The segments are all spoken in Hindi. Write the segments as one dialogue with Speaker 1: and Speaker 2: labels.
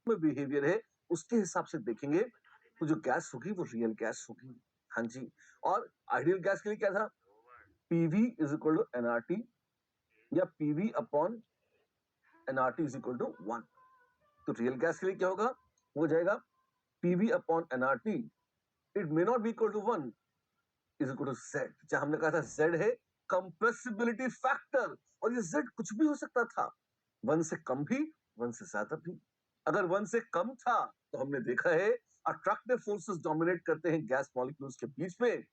Speaker 1: में बिहेवियर है उसके हिसाब से देखेंगे तो जो गैस होगी वो रियल गैस होगी। हाँ जी, और आइडियल गैस के लिए क्या था? PV is equal to NRT या PV upon NRT is equal to 1। तो रियल गैस के लिए क्या होगा? वो जाएगा PV upon NRT, it may not be equal to 1 is equal to Z, जहां हमने कहा था जेड है कंप्रेसिबिलिटी फैक्टर, और ये जेड कुछ भी हो सकता था, 1 से कम भी, 1 से ज्यादा भी। अगर 1 से कम था तो हमने देखा है अट्रैक्टिव फोर्सेस डोमिनेट करते हैं गैस मॉलिक्यूल्स के बीच में।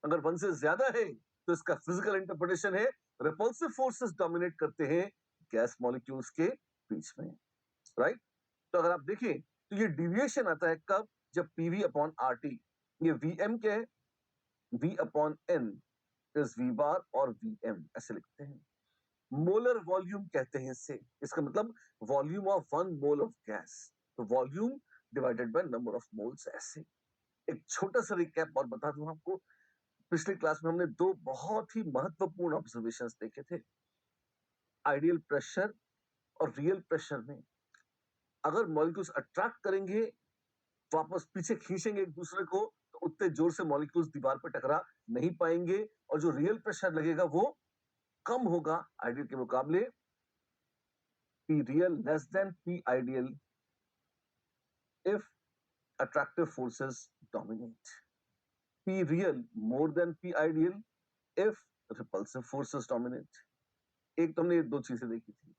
Speaker 1: अगर 1 से ज्यादा है तो इसका फिजिकल इंटरप्रिटेशन है रिपल्सिव फोर्सेस डोमिनेट करते हैं गैस मॉलिक्यूल्स के बीच में, राइट? तो अगर आप देखें तो ये डिविएशन आता है कब? जब पीवी अपॉन आरटी, ये वीएम क्या है? V upon N is V bar और वी एम ऐसे लिखते हैं। मोलर वॉल्यूम कहते हैं इससे, इसका मतलब volume of 1 mole of gas, तो volume divided by number of moles ऐसे। एक छोटा सा रिकैप और बता दूं आपको, पिछली क्लास में हमने दो बहुत ही महत्वपूर्ण ऑब्जर्वेशंस देखे थे। आइडियल प्रेशर और रियल प्रेशर में अगर मॉलिक्यूल्स अट्रैक्ट करेंगे, वापस पीछे खींचेंगे एक दूसरे को, तो उतने जोर से मॉलिक्यूल्स दीवार पर टकरा नहीं पाएंगे, और जो रियल प्रेशर लगेगा वो कम होगा आइडियल के मुकाबले। P real less than P ideal if attractive forces dominate. P real more than P ideal if repulsive forces dominate. एक तो हमने ये दो चीजें देखी थी।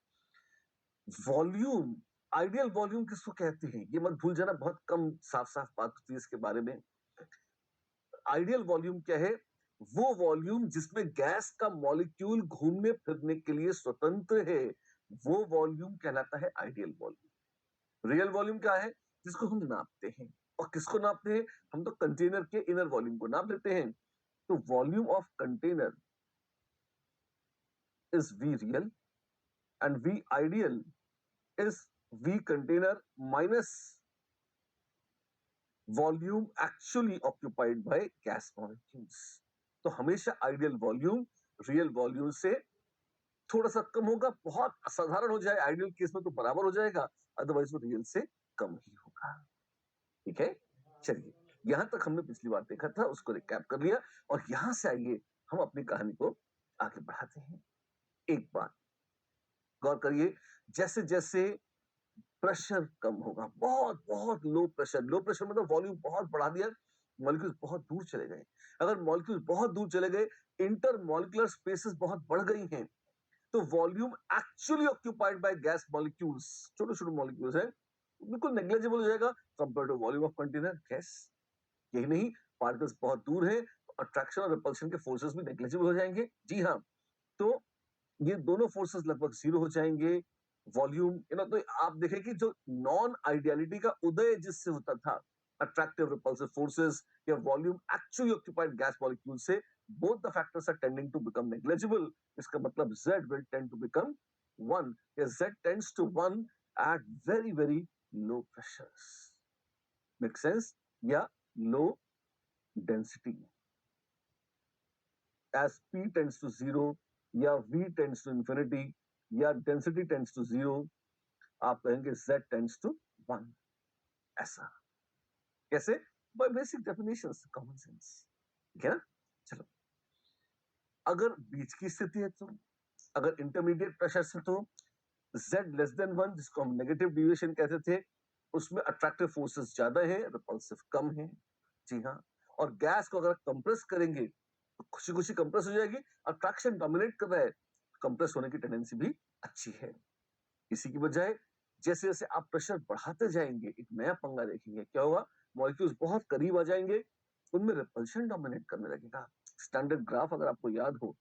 Speaker 1: वॉल्यूम, आइडियल वॉल्यूम किसको कहते हैं ये मत भूल जाना, बहुत कम साफ साफ बात होती है इसके बारे में। आइडियल वॉल्यूम क्या है? वो वॉल्यूम जिसमें गैस का मॉलिक्यूल घूमने फिरने के लिए स्वतंत्र है, वो वॉल्यूम कहलाता है आइडियल वॉल्यूम। रियल वॉल्यूम क्या है? जिसको हम नापते हैं, और किसको नापते हैं? हम तो कंटेनर के इनर वॉल्यूम को नाप लेते हैं। तो volume of container is V real and V ideal is V container minus volume actually occupied by gas molecules. तो हमेशा आइडियल वॉल्यूम रियल वॉल्यूम से थोड़ा सा कम होगा, बहुत असाधारण हो जाए आइडियल केस में तो बराबर हो जाएगा, अदरवाइज वो रियल से कम ही होगा। ठीक है, चलिए यहां तक हमने पिछली बार देखा था, उसको रिकैप कर लिया, और यहां से आइए हम अपनी कहानी को आगे बढ़ाते हैं। एक बात गौर करिए, जैसे जैसे प्रेशर कम होगा, बहुत बहुत लो प्रेशर मतलब वॉल्यूम बहुत बढ़ा दिया, मॉलिक्यूल्स बहुत दूर चले गए। अगर मॉलिक्यूल्स बहुत दूर चले गए, इंटर मॉलिक्यूलर स्पेसेस बहुत बढ़ गई हैं, तो volume actually occupied by gas molecules, छोटे छोटे मॉलिक्यूल्स हैं, बिल्कुल नेग्लिजिबल हो जाएगा compare to volume of container gas. यही नहीं, पार्टिकल्स बहुत दूर है, अट्रैक्शन और रिपल्शन के फोर्सेस भी नेग्लिजिबल हो जाएंगे। जी हाँ, तो ये दोनों फोर्सेस लगभग जीरो हो जाएंगे। वॉल्यूम तो आप देखें कि जो नॉन आइडियलिटी का उदय जिससे होता था, अट्रैक्टिव रिपल्सिव फोर्सेस या volume actually occupied gas molecule से, both the factors are tending to become negligible. इसका मतलब z will tend to become 1 या z tends to 1 at very very low pressures. Make sense? या low density as p tends to 0 या v tends to infinity या density tends to 0, आप कहेंगे z tends to 1। ऐसा कैसे? By basic definitions, common sense. ठीक है ना? चलो, अगर बीच की स्थिति है तो, अगर इंटरमीडिएट प्रेशर से तो z लेस देन 1, जिसको हम नेगेटिव डिविएशन कहते थे, उसमें अट्रैक्टिव फोर्सेस ज्यादा है, रिपल्सिव कम है। जी हाँ, और गैस को अगर कंप्रेस करेंगे तो खुशी खुशी कंप्रेस हो जाएगी, अट्रैक्शन डोमिनेट कर रहा है, कंप्रेस होने की टेंडेंसी भी अच्छी है। इसी की बजाय जैसे जैसे आप प्रेशर बढ़ाते जाएंगे, एक नया पंगा देखेंगे, क्या होगा? मॉलिक्यूल्स बहुत करीब आ जाएंगे, उनमें रिपल्शन डोमिनेट करने लगेगा। स्टैंडर्ड ग्राफ अगर आपको याद हो,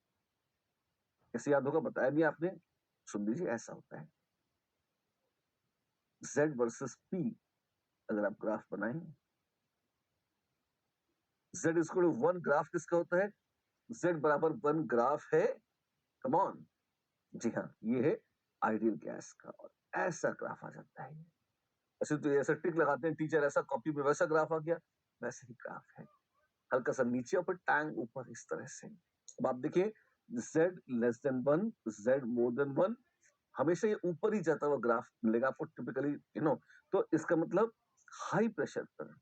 Speaker 1: कैसे याद होगा बताया नहीं आपने, सुन लीजिए, ऐसा होता है Z वर्सेस P। अगर आप ग्राफ बनाएं, Z इसको 1 ग्राफ किसका होता है? Z बराबर 1 ग्राफ है, कम ऑन। जी हाँ, ये है आइडियल गैस का, और ऐसा ग्राफ आ जाता है। ऐसे तो ऐसा टिक लगाते हैं टीचर, ऐसा कॉपी में वैसा ग्राफ आ गया, वैसे ही ग्राफ है, हल्का सा नीचे और टैंग ऊपर, इस तरह से। अब आप देखिए, z लेस देन 1, z मोर देन 1, हमेशा ये ऊपर ही जाता हुआ ग्राफ मिलेगा आपको टिपिकली, तो इसका मतलब हाई प्रेशर पर,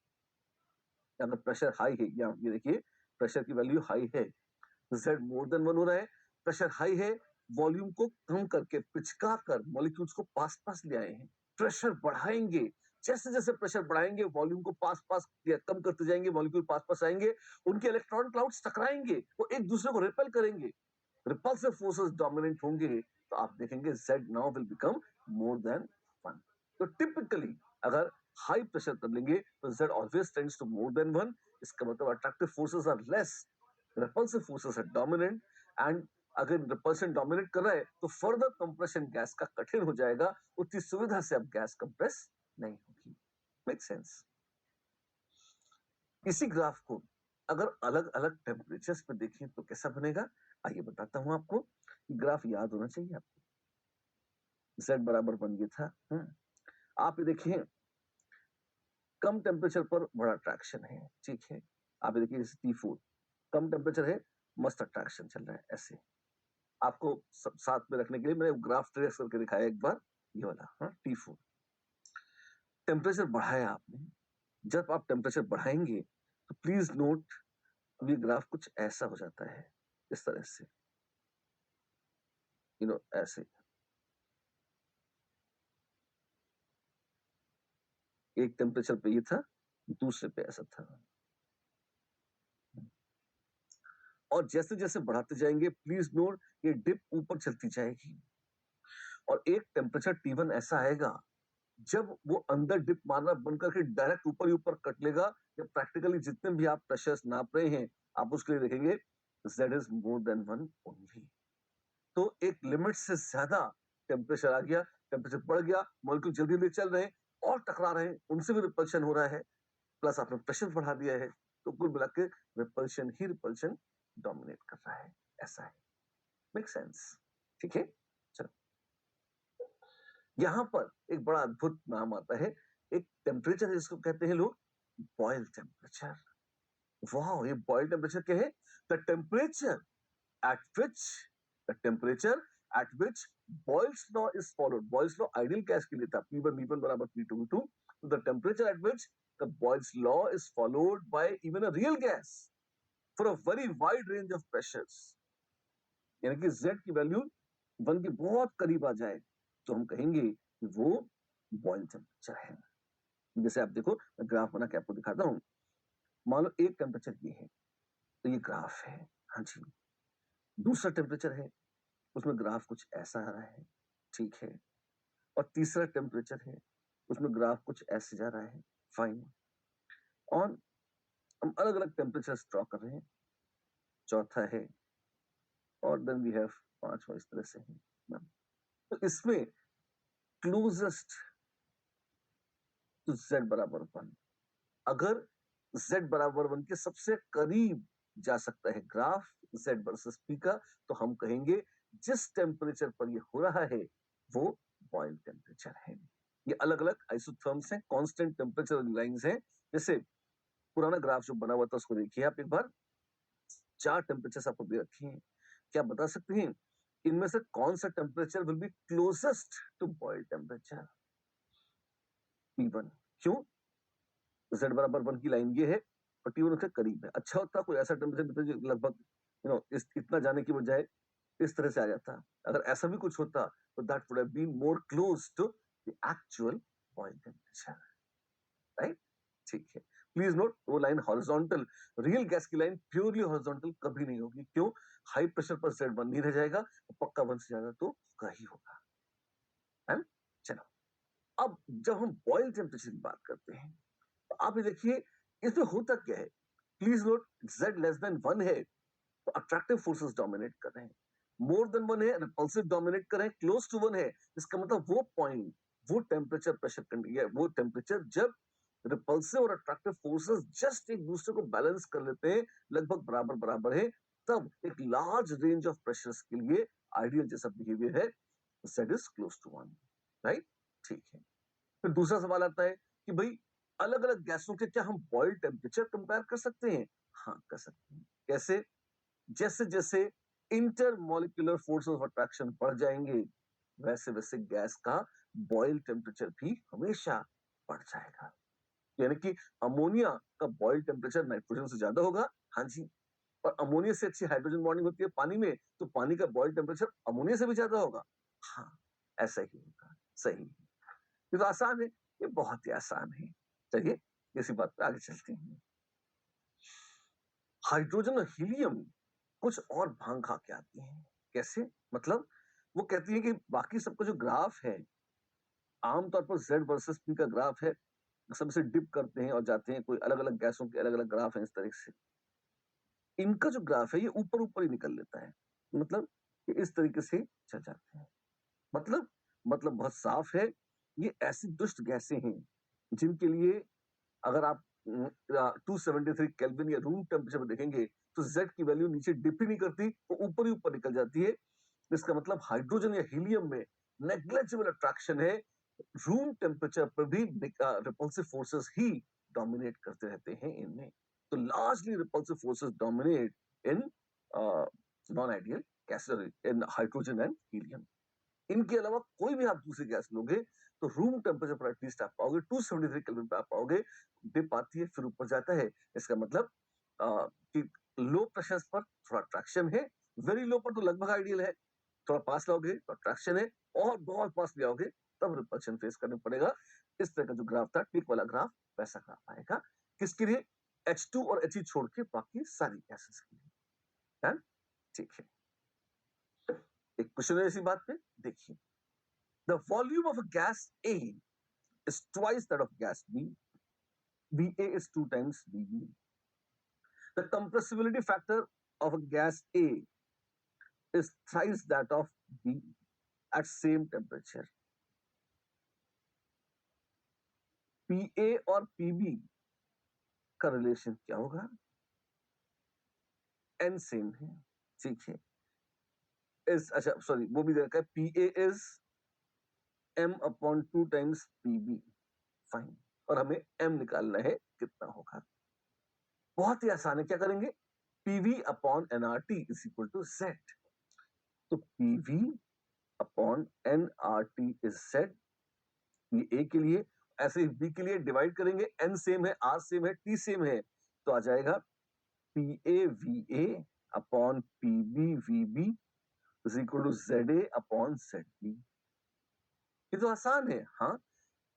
Speaker 1: अगर प्रेशर हाई है, या ये देखिए प्रेशर की वैल्यू हाई है, Z मोर देन 1 हो रहा है, प्रेशर हाई है, वॉल्यूम को कम करके पिचका कर मॉलिक्यूल्स को पास पास ले आए हैं। प्रेशर बढ़ाएंगे, जैसे जैसे प्रेशर बढ़ाएंगे वॉल्यूम को पास पास या कम करते जाएंगे, मॉलिक्यूल पास पास आएंगे, उनके इलेक्ट्रॉन क्लाउड्स टकराएंगे, वो एक दूसरे को रिपेल करेंगे, रिपल्सिव फोर्सेस डोमिनेंट होंगे, तो आप देखेंगे Z now will become more than 1। तो टिपिकली अगर हाई प्रेशर कर लेंगे तो Z always tends to more than 1। इसका मतलब attractive forces are less, repulsive forces are dominant, and अगर रिपल्शन डोमिनेट कर रहा है तो फर्दर कंप्रेशन गैस का कठिन हो जाएगा, उतनी सुविधा से अब गैस कंप्रेस नहीं होगी। Make sense? इसी ग्राफ को अगर अलग अलग टेम्परेचर्स पे देखें तो कैसा बनेगा, आइए बताता हूं आपको। ग्राफ याद होना चाहिए आपको। Z बराबर 1 ये था। आप ये देखिए, कम टेम्परेचर पर बड़ा अट्रैक्शन है, ठीक है। आप ये देखिए T4 कम टेम्परेचर है, मस्त अट्रैक्शन चल रहा है। ऐसे आपको साथ में रखने के लिए मैंने ग्राफ ट्रेस करके दिखाया एक बार, ये वाला T4। टेम्परेचर बढ़ाया आपने, जब आप टेम्परेचर बढ़ाएंगे तो प्लीज नोट, अब ये ग्राफ कुछ ऐसा हो जाता है, इस तरह से, ऐसे एक टेम्परेचर पे ये था, दूसरे पे ऐसा था, और जैसे जैसे बढ़ाते जाएंगे प्लीज नोट ये डिप ऊपर चलती जाएगी, और एक टेम्परेचर T1 ऐसा आएगा जब वो अंदर डिप मारना बंद करके डायरेक्ट ऊपर ही ऊपर कट लेगा, या प्रैक्टिकली जितने भी आप प्रेशर्स नाप रहे हैं आप उसके लिए देखेंगे Z is more than 1 only. तो एक लिमिट से ज्यादा टेम्परेचर आ गया, टेम्परेचर बढ़ गया, मॉलिक्यूल जल्दी जल्दी चल रहे हैं और टकरा रहे हैं, उनसे भी रिपल्शन हो रहा है, प्लस आपने प्रेशर बढ़ा दिया है, तो कुल मिला के रिपल्शन ही रिपल्शन डोमिनेट कर रहा है। ऐसा है, मेक सेंस? ठीक है, चलो यहां पर एक बड़ा अद्भुत नाम आता है, एक टेम्परेचर है जिसको कहते हैं लोग बॉयल टेम्परेचर। वाह, ये बॉयल टेम्परेचर क्या है? The temperature at which the temperature at which Boyle's law is followed. Boyle's law ideal gas के लिए था, P1 V1 बराबर P2 V2। So the temperature at which the Boyle's law is followed by even a real gas for a very wide range of pressures, यानी कि Z की वैल्यू 1 के बहुत करीब आ जाए तो हम कहेंगे कि वो बॉयल टेम्परेचर है। जैसे आप देखो, मैं ग्राफ बना के आपको दिखाता हूँ। मान लो एक टेम्परेचर ये है, तो ये ग्राफ है, हाँ जी। दूसरा टेम्परेचर है, उसमें ग्राफ कुछ ऐसा आ रहा है, ठीक है। और तीसरा टेम्परेचर है, उसमें ग्राफ कुछ ऐसे जा रहा है, फाइन। और हम अलग अलग टेम्परेचर ड्रॉ कर रहे हैं। चौथा है, और देन वी हैव पांचवा, इस तरह से है। तो इसमें क्लोजेस्ट टू Z बराबर 1, अगर Z बराबर 1 के सबसे करीब जा सकता है ग्राफ Z वर्सेस P का, तो हम कहेंगे जिस टेम्परेचर पर ये हो रहा है वो बॉयल टेम्परेचर है। ये अलग अलग आइसोथर्म्स हैं, कांस्टेंट टेम्परेचर लाइंस हैं। जैसे पुराना ग्राफ जो बना हुआ था उसको देखिए आप एक बार, 4 टेम्परेचर्स आपको दे रखी हैं। क्या बता सकते हैं इनमें से कौन सा temperature will be closest to Boyle temperature? P1। क्यों? Z बराबर 1 की लाइन ये है और T1 उसके करीब है। अच्छा होता कोई ऐसा टेम्परेचर जो लगभग इस इतना जाने की बजाय इस तरह से आ जाता। अगर ऐसा भी कुछ होता तो that would have been more close to the actual Boyle temperature, right? ठीक है, प्लीज नोट वो लाइन हॉरिजॉन्टल, रियल गैस की लाइन प्योरली हॉरिजॉन्टल कभी नहीं होगी। क्यों? हाई प्रेशर पर Z 1 नहीं रह जाएगा, तो पक्का 1 से ज्यादा तो होगा ही होगा। है? चलो, अब जब हम बॉइल टेम्परेचर की बात करते हैं तो आप ये देखिए इसमें होता क्या है। Please note, Z less than 1 है तो अट्रैक्टिव फोर्सेस डोमिनेट कर रहे हैं, मोर देन 1 है रिपल्सिव डोमिनेट कर रहे हैं, क्लोज टू 1 है इसका मतलब वो पॉइंट, वो टेम्परेचर प्रेशर कंडीशन, वो टेम्परेचर जब रिपल्सिव और अट्रैक्टिव फोर्सेस जस्ट एक दूसरे को बैलेंस कर लेते हैं, लगभग बराबर बराबर है, तब एक लार्ज रेंज ऑफ प्रेशर्स के लिए आइडियल जैसा बिहेवियर है, Z is close to 1, right? ठीक है, फिर दूसरा सवाल आता है कि भाई अलग अलग गैसों के क्या हम बॉइल टेम्परेचर कंपेयर कर सकते हैं? हाँ, कर सकते हैं। कैसे? जैसे जैसे inter molecular force of attraction बढ़ जाएंगे, वैसे वैसे गैस का बॉइल टेम्परेचर भी हमेशा बढ़ जाएगा। यानी कि अमोनिया का बॉयल टेम्परेचर नाइट्रोजन से ज्यादा होगा। हाँ जी। और अमोनिया से अच्छी हाइड्रोजन बॉन्डिंग होती है पानी में, तो पानी का बॉयल टेम्परेचर अमोनिया से भी ज्यादा होगा। हाँ, ऐसा ही होगा। सही। ये तो आसान है, ये बहुत ही आसान है। चलिए इसी बात पे आगे चलते हैं। हाइड्रोजन और हीलियम कुछ और भांग खा के आती हैं। कैसे? मतलब वो कहती है कि बाकी सबका जो ग्राफ है, आमतौर पर Z वर्सेस P का ग्राफ है, सब इसे डिप करते हैं और जाते हैं, कोई अलग-अलग गैसों के अलग-अलग ग्राफ हैं इस तरह से। इनका जो ग्राफ है ये ऊपर-ऊपर ही निकल लेता है। मतलब ये इस तरीके से चल जाते हैं। मतलब बहुत साफ है, ये ऐसी दुष्ट गैसें हैं जिनके लिए अगर आप 273 केल्विन या रूम टेम्परेचर पर देखेंगे तो Z की वैल्यू नीचे डिप ही नहीं करती, वो ऊपर ही ऊपर निकल जाती है। इसका मतलब हाइड्रोजन या हीलियम में नेग्लिजिबल अट्रैक्शन है। रूम टेम्परेचर पर भी रिपल्सिव फोर्सेस ही डोमिनेट करते रहते हैं इनमें। तो largely repulsive forces dominate in non ideal gases, in hydrogen and helium. इनके अलावा कोई भी आप दूसरी गैस लोगे तो रूम टेम्परेचर पर एटलीस्ट आप पाओगे 273 केल्विन पे आप पाओगे, डिप आती है फिर ऊपर जाता है। इसका मतलब कि लो प्रेशर पर थोड़ा अट्रैक्शन है, वेरी लो पर तो लगभग आइडियल है, थोड़ा पास लाओगे तो अट्रैक्शन है, और बहुत पास ले आओगे तब रिपल्शन फेस करना पड़ेगा। इस तरह का जो ग्राफ था, टिक वाला ग्राफ, वैसा ग्राफ आएगा। किसके लिए? H2 और He छोड़ के बाकी सारी गैसेस के लिए। है? ठीक है। एक क्वेश्चन है इसी बात पे, देखिए। The volume of a gas A is twice that of gas B. VA is 2 times VB. The compressibility factor of a gas A is thrice that of B at same temperature. PA और PB का रिलेशन क्या होगा? N सेम है, ठीक है। इस अच्छा सॉरी वो भी दे रखा है, PA is M/2 times PB, fine. और हमें M निकालना है, कितना होगा? बहुत ही आसान है, क्या करेंगे? PV upon NRT is equal to Z। तो PV upon NRT is Z, ये A के लिए। ऐसे ही B के लिए डिवाइड करेंगे, N सेम है, R सेम है, T सेम है, तो आ जाएगा PA/VA upon PB/VB is equal to ZA upon ZB। ये तो आसान है। हाँ,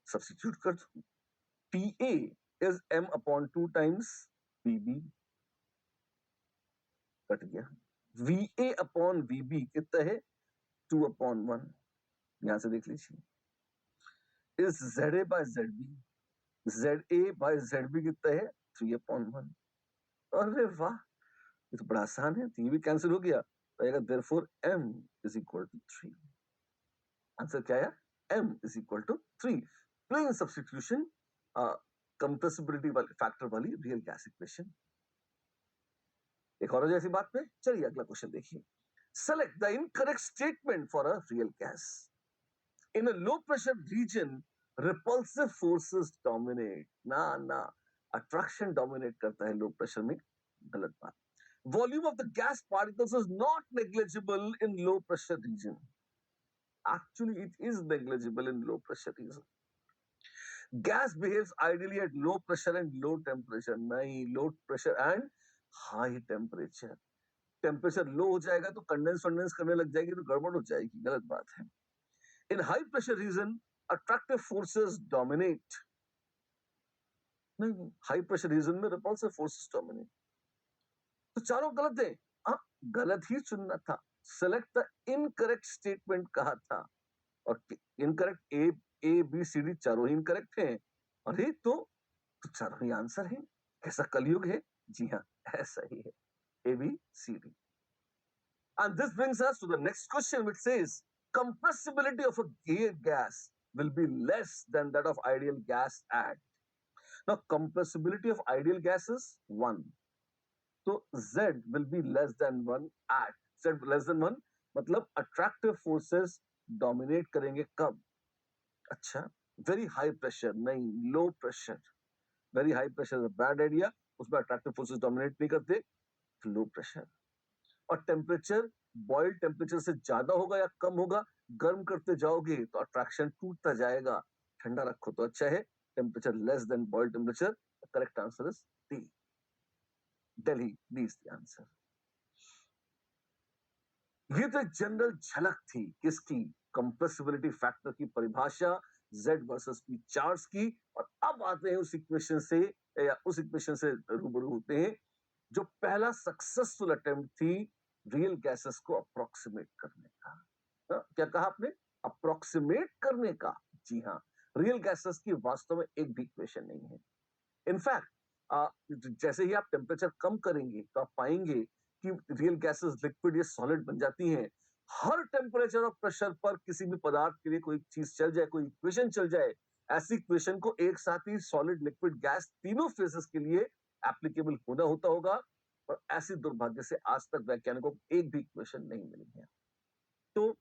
Speaker 1: सब्स्टिट्यूट कर दो। PA is M/2 times PB, cut गया। VA अपॉन VB कितना है? 2/1। यहां से देख लीजिए। इस ZA by ZB, ZA by ZB कितना है? 3/1। अरे वाह, ये तो बड़ा आसान है, तो ये भी कैंसिल हो गया, तो therefore M is equal to 3। Answer क्या आया? M is equal to 3। Plain substitution, compressibility वाली फैक्टर वाली रियल गैस इक्वेशन। एक और जैसी बात पे चलिए अगला क्वेश्चन देखिए। Select the incorrect statement for a real gas. In a low pressure region, repulsive forces dominate. ना, attraction dominate करता है low pressure में, गलत बात। Volume of the gas particles is not negligible in low pressure region. Actually, it is negligible in low pressure region. Gas behaves ideally at low pressure and low temperature. नहीं, low pressure and high temperature. Temperature low हो जाएगा तो कंडेंस करने लग जाएगी, तो गड़बड़ हो जाएगी, गलत बात है। In high pressure region, attractive forces dominate. नहीं, high pressure region में repulsive forces dominate. तो चारों गलत है। हाँ, गलत ही चुनना था। Select the incorrect statement कहा था, और incorrect A B C D चारों ही incorrect हैं। अरे तो चारों ही आंसर है। कैसा कलयुग है? जी हाँ, ऐसा ही है, A B C D। And this brings us to the next question, which says compressibility of a gas will be less than that of ideal gas at. Now, compressibility of ideal gas is 1. So, Z will be less than 1 at. Z less than 1, मतलब attractive forces dominate करेंगे कब? अच्छा, very high pressure नहीं, low pressure. Very high pressure is a bad idea. उसमें attractive forces dominate नहीं करते, low pressure. और टेम्परेचर बॉयल टेम्परेचर से ज्यादा होगा या कम होगा, गर्म करते जाओगे तो अट्रैक्शन टूटता जाएगा। ठंडा रखो तो अच्छा है, temperature less than boil temperature. The correct answer is D. Delhi, D is the answer. ये तो एक जनरल झलक थी किसकी, कंप्रेसिबिलिटी फैक्टर की परिभाषा, Z वर्सेस P चार्ट्स की। और अब आते हैं उस इक्वेशन से, या उस इक्वेशन से रूबरू होते हैं जो पहला सक्सेसफुल अटेम्प्ट थी रियल गैसेस को अप्रोक्सीमेट करने का। क्या कहा आपने? अप्रोक्सीमेट करने का। जी हाँ, रियल गैसेस की वास्तव में एक भी इक्वेशन नहीं है। इनफैक्ट जैसे ही आप टेम्परेचर कम करेंगे तो आप पाएंगे कि रियल गैसेस लिक्विड या सॉलिड बन जाती हैं। हर टेम्परेचर और प्रेशर पर किसी भी पदार्थ के लिए कोई चीज चल जाए, कोई इक्वेशन चल जाए, ऐसी इक्वेशन को एक साथ ही सॉलिड, लिक्विड, गैस तीनों फेजेस के लिए एप्लीकेबल होना होता होगा। और ऐसी दुर्भाग्य से आज तक वैज्ञानिकों को एक भी इक्वेशन नहीं मिली है। तो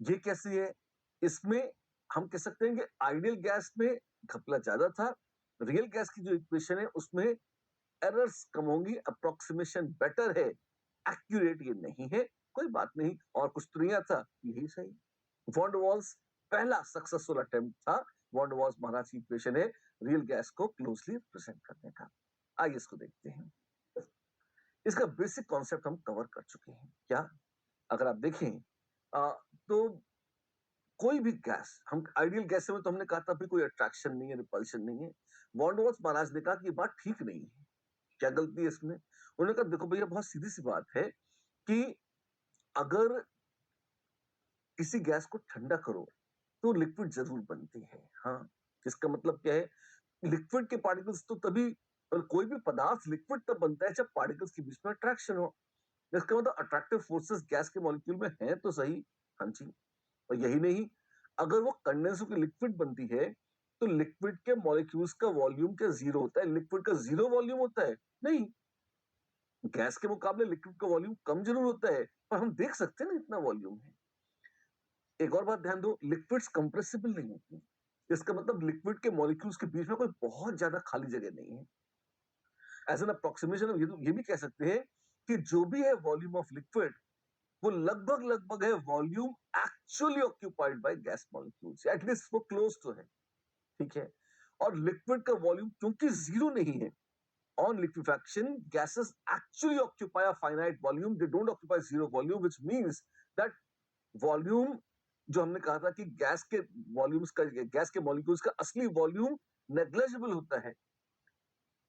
Speaker 1: ये कैसी है? इसमें हम कह सकते हैं कि आइडियल गैस में घपला ज्यादा था, रियल गैस की जो इक्वेशन है उसमें एरर्स कम होंगी, अप्रोक्सीमेशन बेटर है, एक्यूरेट ये नहीं है। कोई बात नहीं, और कुछ तो नहीं आता, यही सही। वॉन डर वाल्स पहला सक्सेसफुल अटेम्प्ट था। वॉन डर वाल्स महाराज की इक्वेशन है रियल गैस को क्लोजली रिप्रेजेंट करने का। आइए इसको देखते हैं। इसका बेसिक कॉन्सेप्ट हम कवर कर चुके हैं। क्या? अगर आप देखें तो कोई भी गैस, हम आइडियल गैस में तो हमने कहा था भी कोई अट्रैक्शन नहीं है, रिपल्शन नहीं है। वॉन डर वाल्स महाराज ने कहा कि ये बात ठीक नहीं है। क्या गलती है इसमें? उन्होंने कहा देखो भैया, बहुत सीधी सी बात है कि अगर किसी गैस को ठंडा करो तो लिक्विड जरूर बनती है। हाँ, इसका मतलब क्या है? लिक्विड के पार्टिकल्स तो तभी, और कोई भी पदार्थ लिक्विड तब बनता है जब पार्टिकल्स के बीच में अट्रैक्शन हो। इसका मतलब अट्रैक्टिव फोर्सेस गैस के मॉलिक्यूल में है तो सही। हाँ जी। और यही नहीं, अगर वो कंडेंस होकर लिक्विड बनती है तो लिक्विड के मॉलिक्यूल्स का वॉल्यूम क्या जीरो होता है? लिक्विड का जीरो वॉल्यूम होता है? नहीं, गैस के मुकाबले लिक्विड का वॉल्यूम कम जरूर होता है, पर हम देख सकते हैं ना इतना वॉल्यूम है। एक और बात ध्यान दो, लिक्विड्स कंप्रेसिबल नहीं होती। इसका मतलब लिक्विड के मॉलिक्यूल्स के बीच में कोई बहुत ज्यादा खाली जगह नहीं है। एज एन अप्रोक्सीमेशन ये भी कह सकते हैं कि जो भी है वॉल्यूम ऑफ लिक्विड, वो लगभग लगभग है volume actually occupied by gas molecules, at least वो क्लोज तो है। ठीक है। और लिक्विड का वॉल्यूम क्योंकि जीरो नहीं है, on liquefaction gases actually occupy a finite volume, they don't occupy zero volume, which means that volume जो हमने कहा था कि गैस के वॉल्यूम्स का, गैस के मॉलिक्यूल्स का असली वॉल्यूम नेग्लिजिबल होता है,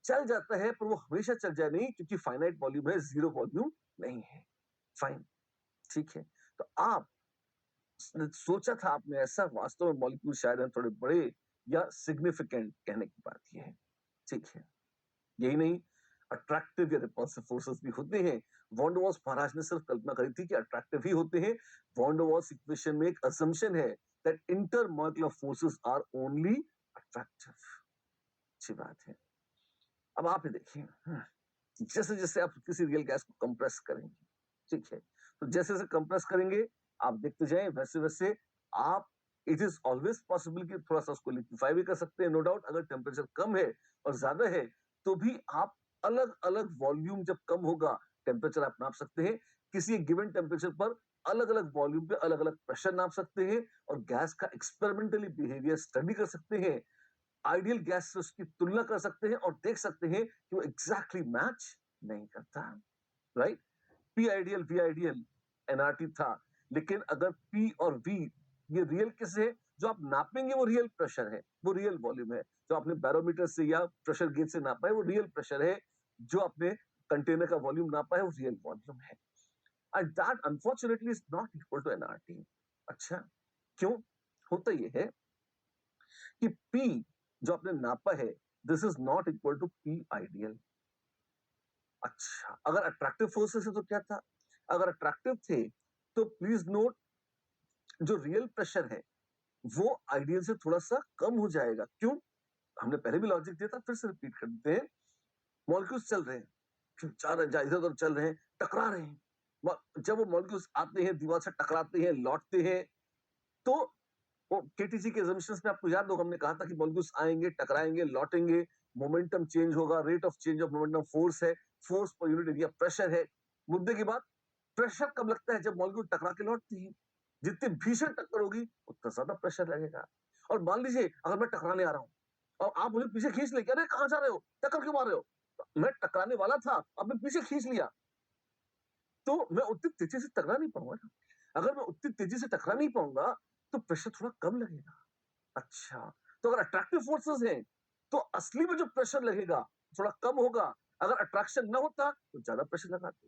Speaker 1: चल जाता है, पर वो हमेशा चल जाए नहीं, क्योंकि फाइनाइट वॉल्यूम है, जीरो वॉल्यूम नहीं है। फाइन, ठीक है। तो आप सोचा था आपने ऐसा, वास्तव में मॉलिक्यूल शायद हैं थोड़े बड़े या सिग्निफिकेंट, कहने की बात यह है। ठीक है। यही नहीं, अट्रैक्टिव या रिपल्सिव फोर्सेस भी होते हैं। वॉन डर वाल्स महाराज ने सिर्फ कल्पना करी थी कि अट्रैक्टिव ही होते हैं। वॉन डर वाल्स इक्वेशन में एक असम्पशन है that intermolecular forces are only attractive. अच्छी बात है। अब आप ही देखिए, जैसे जैसे आप किसी रियल गैस को कंप्रेस करेंगे, ठीक है, तो जैसे जैसे कंप्रेस करेंगे आप देखते जाएं, वैसे वैसे आप, इट इज ऑलवेज पॉसिबल कि थोड़ा सा उसको लिक्विफाई भी कर सकते हैं, नो डाउट। अगर टेम्परेचर कम है और ज्यादा है तो भी आप अलग अलग वॉल्यूम, जब कम होगा टेम्परेचर आप नाप सकते हैं। किसी एक गिवन टेम्परेचर पर अलग अलग वॉल्यूम पे अलग अलग प्रेशर नाप सकते हैं और गैस का एक्सपेरिमेंटली बिहेवियर स्टडी कर सकते हैं। आइडियल गैस से उसकी तुलना कर सकते हैं और देख सकते हैं कि वो एग्जैक्टली मैच नहीं करता। Right? P ideal, V ideal, NRT था, लेकिन अगर पी और वी ये रियल किस है, जो आप नापेंगे वो रियल प्रेशर है, वो रियल वॉल्यूम है। जो आपने बैरोमीटर से या प्रेशर गेज से नापा है वो रियल प्रेशर है। जो आपने कंटेनर का वॉल्यूम नापा है वो रियल वॉल्यूम है। And that unfortunately is not equal to NRT. अच्छा, क्यों? होता ये है कि पी जो आपने नापा है, this is not equal to P ideal. अच्छा, अगर अट्रैक्टिव फोर्सेस है तो क्या था? अगर अट्रैक्टिव थे तो प्लीज नोट, जो रियल प्रेशर है वो आइडियल से थोड़ा सा कम हो जाएगा। क्यों? हमने पहले भी लॉजिक दिया था, फिर से रिपीट कर देते हैं। मॉलिक्यूल्स चल रहे हैं, इधर उधर चल रहे हैं, टकरा रहे हैं। जब वो मॉलिक्यूल्स आते हैं, दीवार से टकराते हैं, लौटते हैं, तो वो केटीजी के assumptions में आपको याद होगा, हमने कहा था कि मॉलिक्यूल्स आएंगे, टकराएंगे, लौटेंगे, मोमेंटम चेंज होगा, rate of change of momentum force है, फोर्स पर यूनिट एरिया प्रेशर है। मुद्दे की बात, प्रेशर कब लगता है? जब मॉलिक्यूल टकरा के लौटती है। जितनी भीषण टक्कर होगी उतना ज्यादा प्रेशर लगेगा। और मान लीजिए अगर मैं टकराने आ रहा हूं और आप मुझे पीछे खींच लेंगे, अरे कहाँ जा रहे हो, टक्कर क्यों मार रहे हो? मैं टकराने वाला था, आपने पीछे खींच लिया, तो मैं उतनी तेजी से टकरा नहीं पाऊंगा ना। अगर मैं उतनी तेजी से टकरा नहीं पाऊंगा तो प्रेशर थोड़ा कम लगेगा। अच्छा, तो अगर अट्रैक्टिव फोर्सेस हैं तो असली में जो प्रेशर लगेगा थोड़ा कम होगा। अगर अट्रैक्शन ना होता तो ज्यादा प्रेशर लगाते,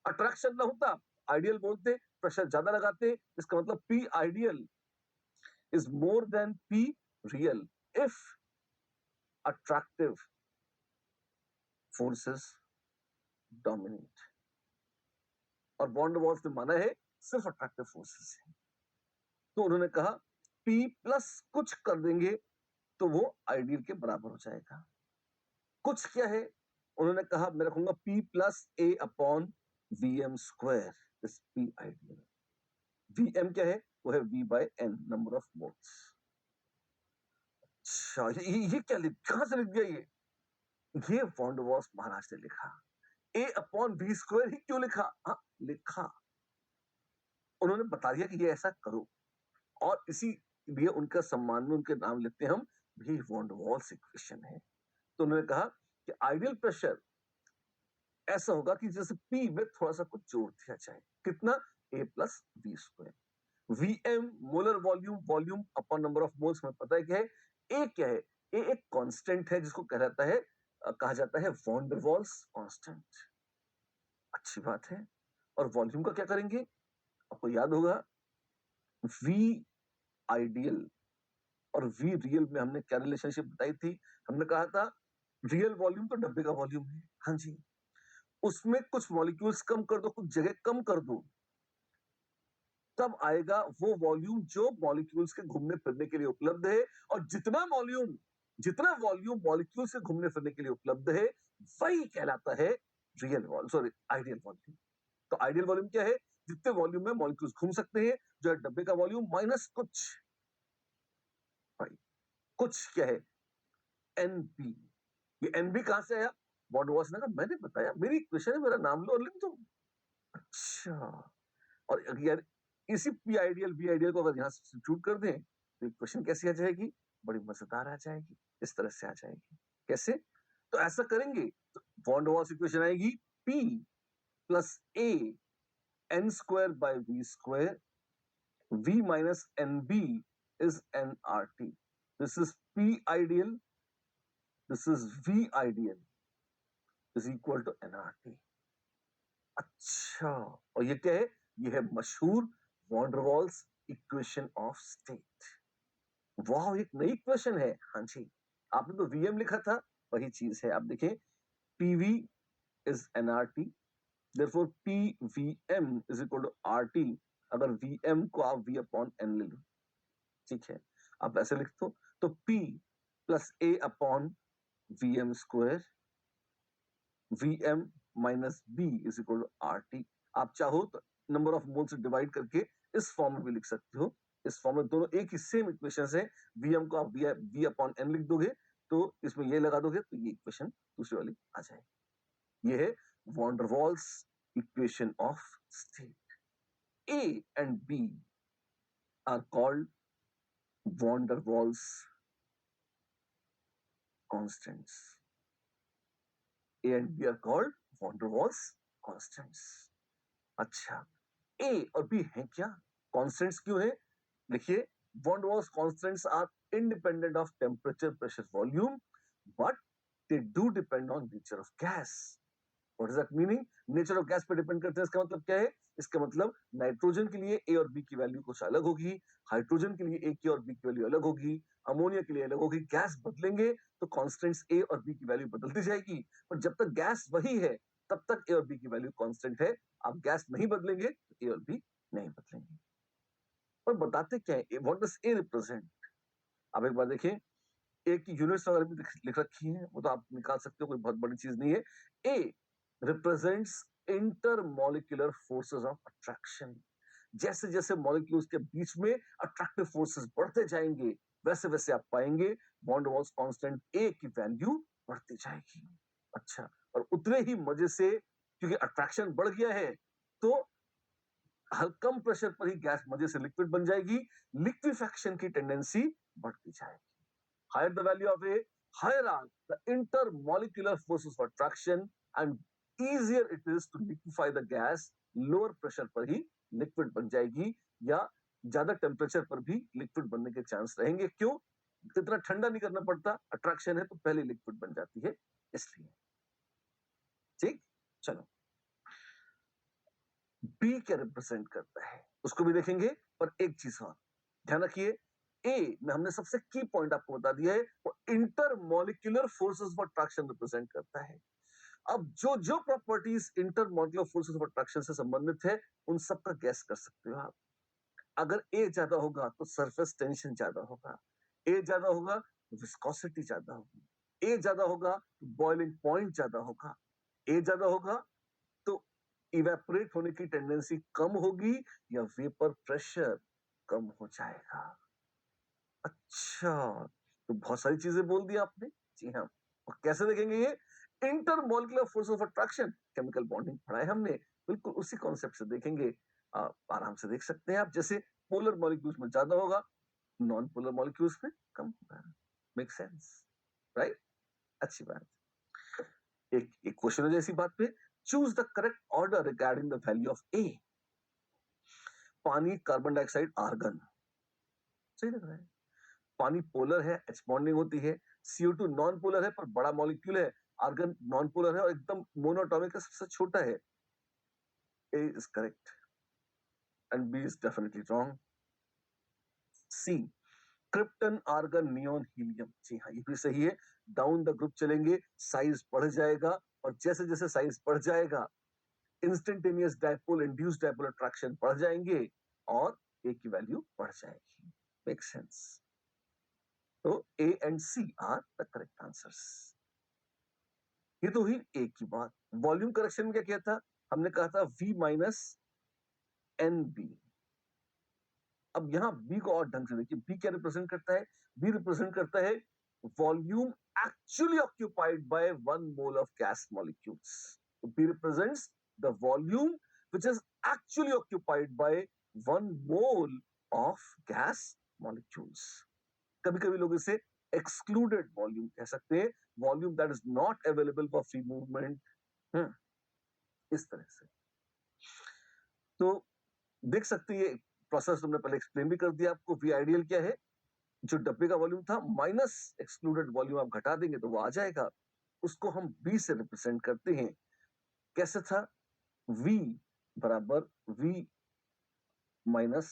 Speaker 1: अट्रैक्शन ना होता आइडियल बोलते, प्रेशर ज्यादा लगाते। इसका मतलब P ideal is more than P real if attractive forces dominate। और बॉन्ड वॉल्स ने माना है सिर्फ अट्रैक्टिव फोर्सेस है। तो उन्होंने कहा P प्लस कुछ कर देंगे तो वो आइडियल के बराबर हो जाएगा। कुछ क्या है? उन्होंने कहा मैं रखूंगा P plus A upon V M square is P ideal. V M क्या है? वो है V by N, number of moles. अच्छा, ये क्या कहां से लिख दिया ये वॉन डर वाल्स महाराज ने लिखा। ए अपॉन बी स्क्वायर ही क्यों लिखा? हाँ, लिखा। उन्होंने बता दिया कि ये ऐसा करो, और इसी लिए उनका सम्मान में उनके नाम लेते हैं हम, भी वॉन डर वाल्स इक्वेशन है। तो उन्होंने कहा कि आइडियल प्रेशर ऐसा होगा कि जैसे पी में थोड़ा सा कुछ जोड़ दिया जाए। कितना? A plus B square. VM molar volume, volume upon number of moles में पता है क्या है। ए क्या है? ए एक कांस्टेंट है जिसको कहलाता है कहा जाता है वॉन डर वाल्स कांस्टेंट। अच्छी बात है। और वॉल्यूम का क्या करेंगे? आपको याद होगा वी आइडियल और वी रियल में हमने क्या रिलेशनशिप बताई थी? हमने कहा था रियल वॉल्यूम तो डब्बे का वॉल्यूम है, हाँ जी, उसमें कुछ मॉलिक्यूल्स कम कर दो, कुछ जगह कम कर दो, तब आएगा वो वॉल्यूम जो मॉलिक्यूल्स के घूमने फिरने के लिए उपलब्ध है। और जितना वॉल्यूम मॉलिक्यूल्स के घूमने फिरने के लिए उपलब्ध है वही कहलाता है real volume, sorry ideal volume. तो आइडियल वॉल्यूम क्या है? जितने वॉल्यूम में मॉलिक्यूल्स घूम सकते हैं, जो है डब्बे का वॉल्यूम माइनस कुछ, भाई कुछ क्या है? एनबी। ये एनबी कहां से आया? बॉन्ड वॉल्स ने कहा मैंने बताया, मेरी इक्वेशन है, मेरा नाम लो और लिख दो। अच्छा, और यार इसी पी आइडियल बी आइडियल को अगर यहां सब्स्टिट्यूट कर दें तो इक्वेशन कैसी आ जाएगी? बड़ी मजेदार आ जाएगी, इस तरह से आ जाएगी। कैसे? तो ऐसा करेंगे तो बॉन्ड वॉल्स इक्वेशन आएगी P plus A N square by V square, v minus nb is nRT। This is p ideal, this is v ideal is equal to nRT। अच्छा, और ये क्या है? ये है मशहूर von der Waals equation of state. वाह, एक नई इक्वेशन है। हाँ जी, आपने तो वीएम लिखा था, वही चीज है। आप देखें PV is NRT, therefore pvm is equal to RT। अगर vm को आप v अपॉन n ले लो, ठीक है, आप ऐसे लिख दो, तो p plus A upon V M square, V M minus B is equal to R T. आप चाहो तो नंबर ऑफ मोल से डिवाइड करके इस फॉर्म में भी लिख सकते हो। इस फॉर्म में दोनों एक ही सेम इक्वेशन है। वी एम को आप वी अपॉन एन लिख दोगे, तो इसमें ये लगा दोगे तो ये इक्वेशन दूसरी वाली आ जाएगी। ये है van der Waals equation of state. A and B are called van der Waals constants. A and B are called van der Waals constants। अच्छा, A और B हैं क्या? Constants क्यों है? देखिए, van der Waals constants are independent of temperature, pressure, volume, but they do depend on nature of gas। What is that meaning? Nature of gas पे डिपेंड करते हैं। इसका मतलब क्या है? इसका मतलब नाइट्रोजन के लिए ए और बी की वैल्यू कुछ अलग होगी, हाइड्रोजन के लिए ए की और बी की वैल्यू अलग होगी, अमोनिया के लिए अलग होगी। गैस बदलेंगे तो कॉन्स्टेंट्स ए और बी की वैल्यू बदलती जाएगी, पर जब तक गैस वही है तब तक ए और बी की वैल्यू कांस्टेंट है। आप गैस नहीं बदलेंगे तो ए और बी नहीं बदलेंगे। पर बताते क्या है? What does A represent? आप एक बार देखें, ए की यूनिट्स अगर भी लिख रखी है, वो तो आप निकाल सकते हो, कोई बहुत बड़ी चीज नहीं है। A represents intermolecular forces of attraction. जैसे जैसे मॉलिक्यूल्स के बीच में अट्रैक्टिव फोर्सेस बढ़ते जाएंगे, वैसे वैसे आप पाएंगे बॉन्ड वॉल्स कांस्टेंट ए की वैल्यू बढ़ती जाएगी। अच्छा, और उतने ही मजे से क्योंकि अट्रैक्शन बढ़ गया है तो कम प्रेशर पर ही गैस मजे से लिक्विड बन जाएगी, लिक्विफेक्शन की टेंडेंसी बढ़ती जाएगी। Higher the value of A, higher are the intermolecular forces of attraction and easier it is to liquefy the gas. Lower pressure पर ही लिक्विड बन जाएगी या ज्यादा टेम्परेचर पर भी लिक्विड बनने के चांस रहेंगे। क्यों? इतना ठंडा नहीं करना पड़ता, अट्रैक्शन है तो पहले लिक्विड बन जाती है इसलिए। ठीक, चलो बी क्या रिप्रेजेंट करता है उसको भी देखेंगे, पर एक चीज और ध्यान रखिए, ए में हमने सबसे की पॉइंट आपको बता दिया है, वो intermolecular forces of attraction represent करता है। अब जो जो properties intermolecular forces of attraction से संबंधित है उन सबका गैस कर सकते हो आप। अगर ए ज्यादा होगा तो सरफेस टेंशन ज्यादा होगा, ए ज्यादा होगा तो विस्कोसिटी ज्यादा होगी, ए ज्यादा होगा तो बॉइलिंग पॉइंट ज्यादा होगा, ए ज्यादा होगा तो इवेपोरेट होने की टेंडेंसी कम होगी या वेपर प्रेशर कम हो जाएगा। अच्छा, तो बहुत सारी चीजें बोल दी आपने। जी हाँ, और कैसे देखेंगे ये? Intermolecular force of attraction, chemical bonding पढ़ा है हमने, बिल्कुल उसी कॉन्सेप्ट से देखेंगे। आराम से देख सकते हैं आप, जैसे पोलर मॉलिक्यूल्स में ज्यादा होगा, नॉन पोलर मॉलिक्यूल्स में कम होगा। Make sense, right? अच्छी बात। एक क्वेश्चन है जैसी बात पे, choose the correct order regarding the value of A. पानी, कार्बन डाइऑक्साइड, आर्गन, सही लग रहा है। पानी पोलर है, एच बॉन्डिंग होती है, CO2 नॉन पोलर है पर बड़ा मॉलिक्यूल है, आर्गन नॉन पोलर है और एकदम मोनोटॉमिक है, सबसे छोटा है। A is correct and B is definitely wrong. C, krypton, argon, neon, helium, जी हाँ ये भी सही है। डाउन द ग्रुप चलेंगे, साइज बढ़ जाएगा और जैसे जैसे साइज बढ़ जाएगा instantaneous dipole, induced dipole attraction बढ़ जाएंगे और ए की वैल्यू बढ़ जाएगी। Make sense? तो A and C are the correct answers. ये तो हुई ए की बात। वॉल्यूम करेक्शन में क्या किया था? हमने कहा था V माइनस एन बी। अब यहां बी को और ढंग से देखिए, बी क्या रिप्रेजेंट करता है? बी रिप्रेजेंट करता है volume actually occupied by 1 mole of gas molecules. B represents the volume which is actually occupied by 1 mole of gas molecules. कभी कभी लोग इसे एक्सक्लूडेड वॉल्यूम कह सकते हैं, volume that is not available for free movement, इस तरह से। तो देख सकते हैं, प्रोसेस तुमने पहले एक्सप्लेन भी कर दिया आपको। वी आइडियल क्या है? जो डब्बे का वॉल्यूम था माइनस एक्सक्लूडेड वॉल्यूम आप घटा देंगे तो वो आ जाएगा, उसको हम बी से रिप्रेजेंट करते हैं। कैसे था? V बराबर V माइनस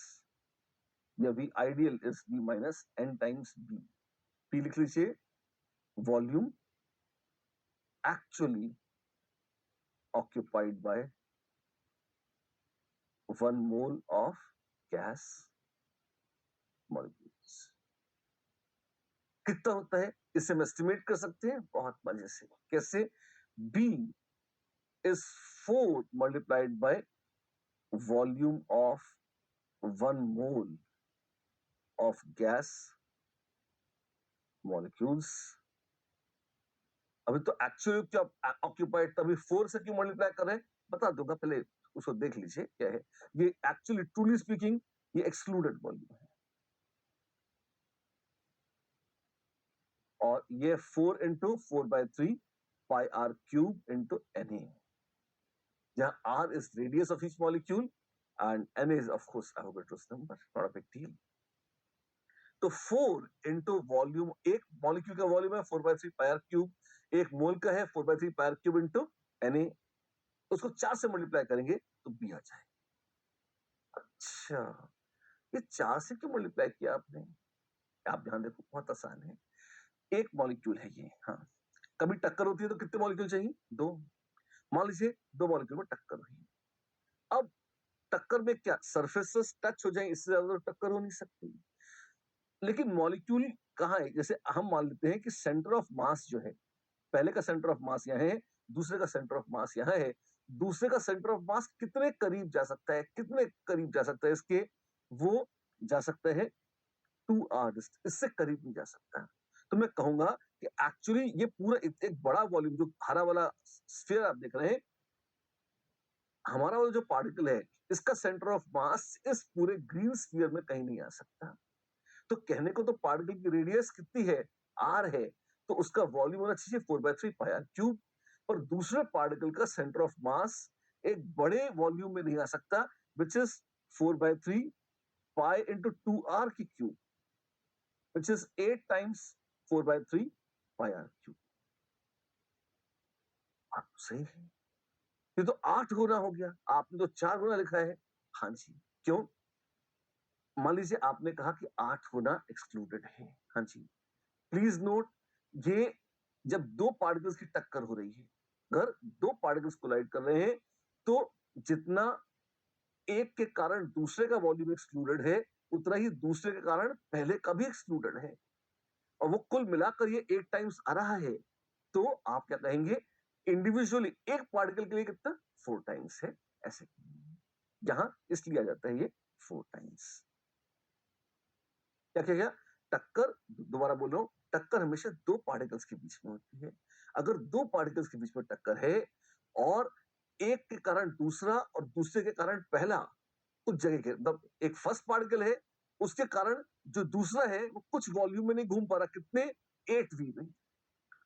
Speaker 1: या V ideal is V minus n times B। P लिख लीजिए, volume actually occupied by 1 mole of gas molecules। कितना होता है इसे हम एस्टिमेट कर सकते हैं बहुत मजे से। कैसे? B is 4 multiplied by volume of 1 mole of gas molecules। अभी तो एक्चुअली क्या ऑक्यूपाइड, तभी 4 से क्यों मल्टीप्लाई कर रहे हैं बता दूंगा, पहले उसको देख लीजिए क्या है। ये एक्चुअली ट्रूली स्पीकिंग ये एक्सक्लूडेड वॉल्यूम है और ये 4 into 4/3 pi R cube into Na, जहां R is radius of each molecule and N is of course Avogadro's number, not a big deal। तो 4 इंटू वॉल्यूम, एक मॉलिक्यूल का वॉल्यूम है 4/3 पाई आर क्यूब, एक मोल का है 4/3 pi R cube into Na, उसको 4 से मल्टीप्लाई करेंगे तो B आ जाएगा। अच्छा, ये 4 से क्यों मल्टीप्लाई किया आपने? आप ध्यान देखो, बहुत आसान है। एक मॉलिक्यूल है ये, हाँ, कभी टक्कर होती है तो कितने मॉलिक्यूल चाहिए? 2। मान लीजिए 2 मॉलिक्यूल में टक्कर हुई। अब टक्कर में क्या सरफेस से टच हो जाए, इससे ज्यादा टक्कर हो नहीं सकती। लेकिन मॉलिक्यूल कहाँ है? जैसे हम मान लेते हैं कि सेंटर ऑफ मास जो है, पहले का सेंटर ऑफ मास यहाँ है, दूसरे का सेंटर ऑफ मास यहाँ है। दूसरे का सेंटर ऑफ मास कितने करीब जा सकता है? कितने करीब जा सकता है इसके? वो जा सकता है 2r, इससे करीब नहीं जा सकता। तो मैं कहूंगा कि एक्चुअली ये पूरा एक बड़ा वॉल्यूम, जो हरा वाला स्फीयर आप देख रहे हैं, हमारा वाला जो पार्टिकल है, इसका सेंटर ऑफ मास इस पूरे ग्रीन स्फीयर में कहीं नहीं आ सकता। तो कहने को तो पार्टिकल की रेडियस कितनी है? आर है तो उसका वॉल्यूम होना चाहिए 4/3 पाई आर क्यूब, पर दूसरे पार्टिकल का सेंटर ऑफ मास एक बड़े वॉल्यूम में नहीं आ सकता, which is 4/3 pi into 2r की cube, which is 8 times 4/3 pi R cube. आप सही है, ये तो 8 गुना हो गया, आपने तो 4 गुना लिखा है। हाँ जी, क्यों? मान लीजिए आपने कहा कि 8 गुना एक्सक्लूडेड है। हाँ जी, प्लीज नोट, ये जब दो पार्टिकल्स की टक्कर हो रही है, अगर दो पार्टिकल्स कोलाइड कर रहे हैं, तो जितना एक के कारण दूसरे का वॉल्यूम एक्सक्लूडेड है, उतना ही दूसरे के कारण पहले का भी एक्सक्लूडेड है, और वो कुल मिलाकर ये 8 टाइम्स आ रहा है। तो आप क्या कहेंगे, इंडिविजुअली एक पार्टिकल के लिए कितना 4 टाइम्स है, ऐसे जहां इसलिए आ जाता है ये 4 टाइम्स। क्या क्या टक्कर, दोबारा बोल रहा हूं, टक्कर हमेशा दो पार्टिकल्स के बीच में होती है। अगर दो पार्टिकल्स के बीच में टक्कर है और एक के कारण दूसरा और दूसरे के कारण पहला, कुछ जगह के मतलब एक फर्स्ट पार्टिकल है, उसके कारण जो दूसरा है वो कुछ वॉल्यूम में नहीं घूम पा रहा, कितने 8v में,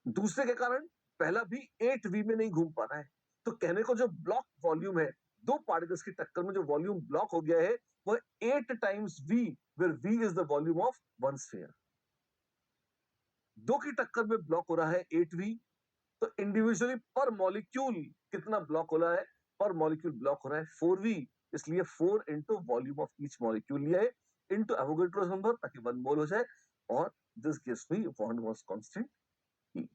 Speaker 1: दूसरे के कारण पहला भी 8v में नहीं घूम पा रहा है। तो कहने को जो ब्लॉक वॉल्यूम है, दो पार्टिकल्स की टक्कर में जो वॉल्यूम ब्लॉक हो गया है वो 8 times v, where v is the volume of one sphere। दो की टक्कर में ब्लॉक हो रहा है 8v, तो इंडिविजुअली पर मॉलिक्यूल कितना ब्लॉक हो रहा है, पर मॉलिक्यूल ब्लॉक हो रहा है 4v, इसलिए 4 into volume of each molecule लिया है इंटू एवोगैड्रोस नंबर, ताकि 1 मोल हो जाए, और this gives me van Waals constant E।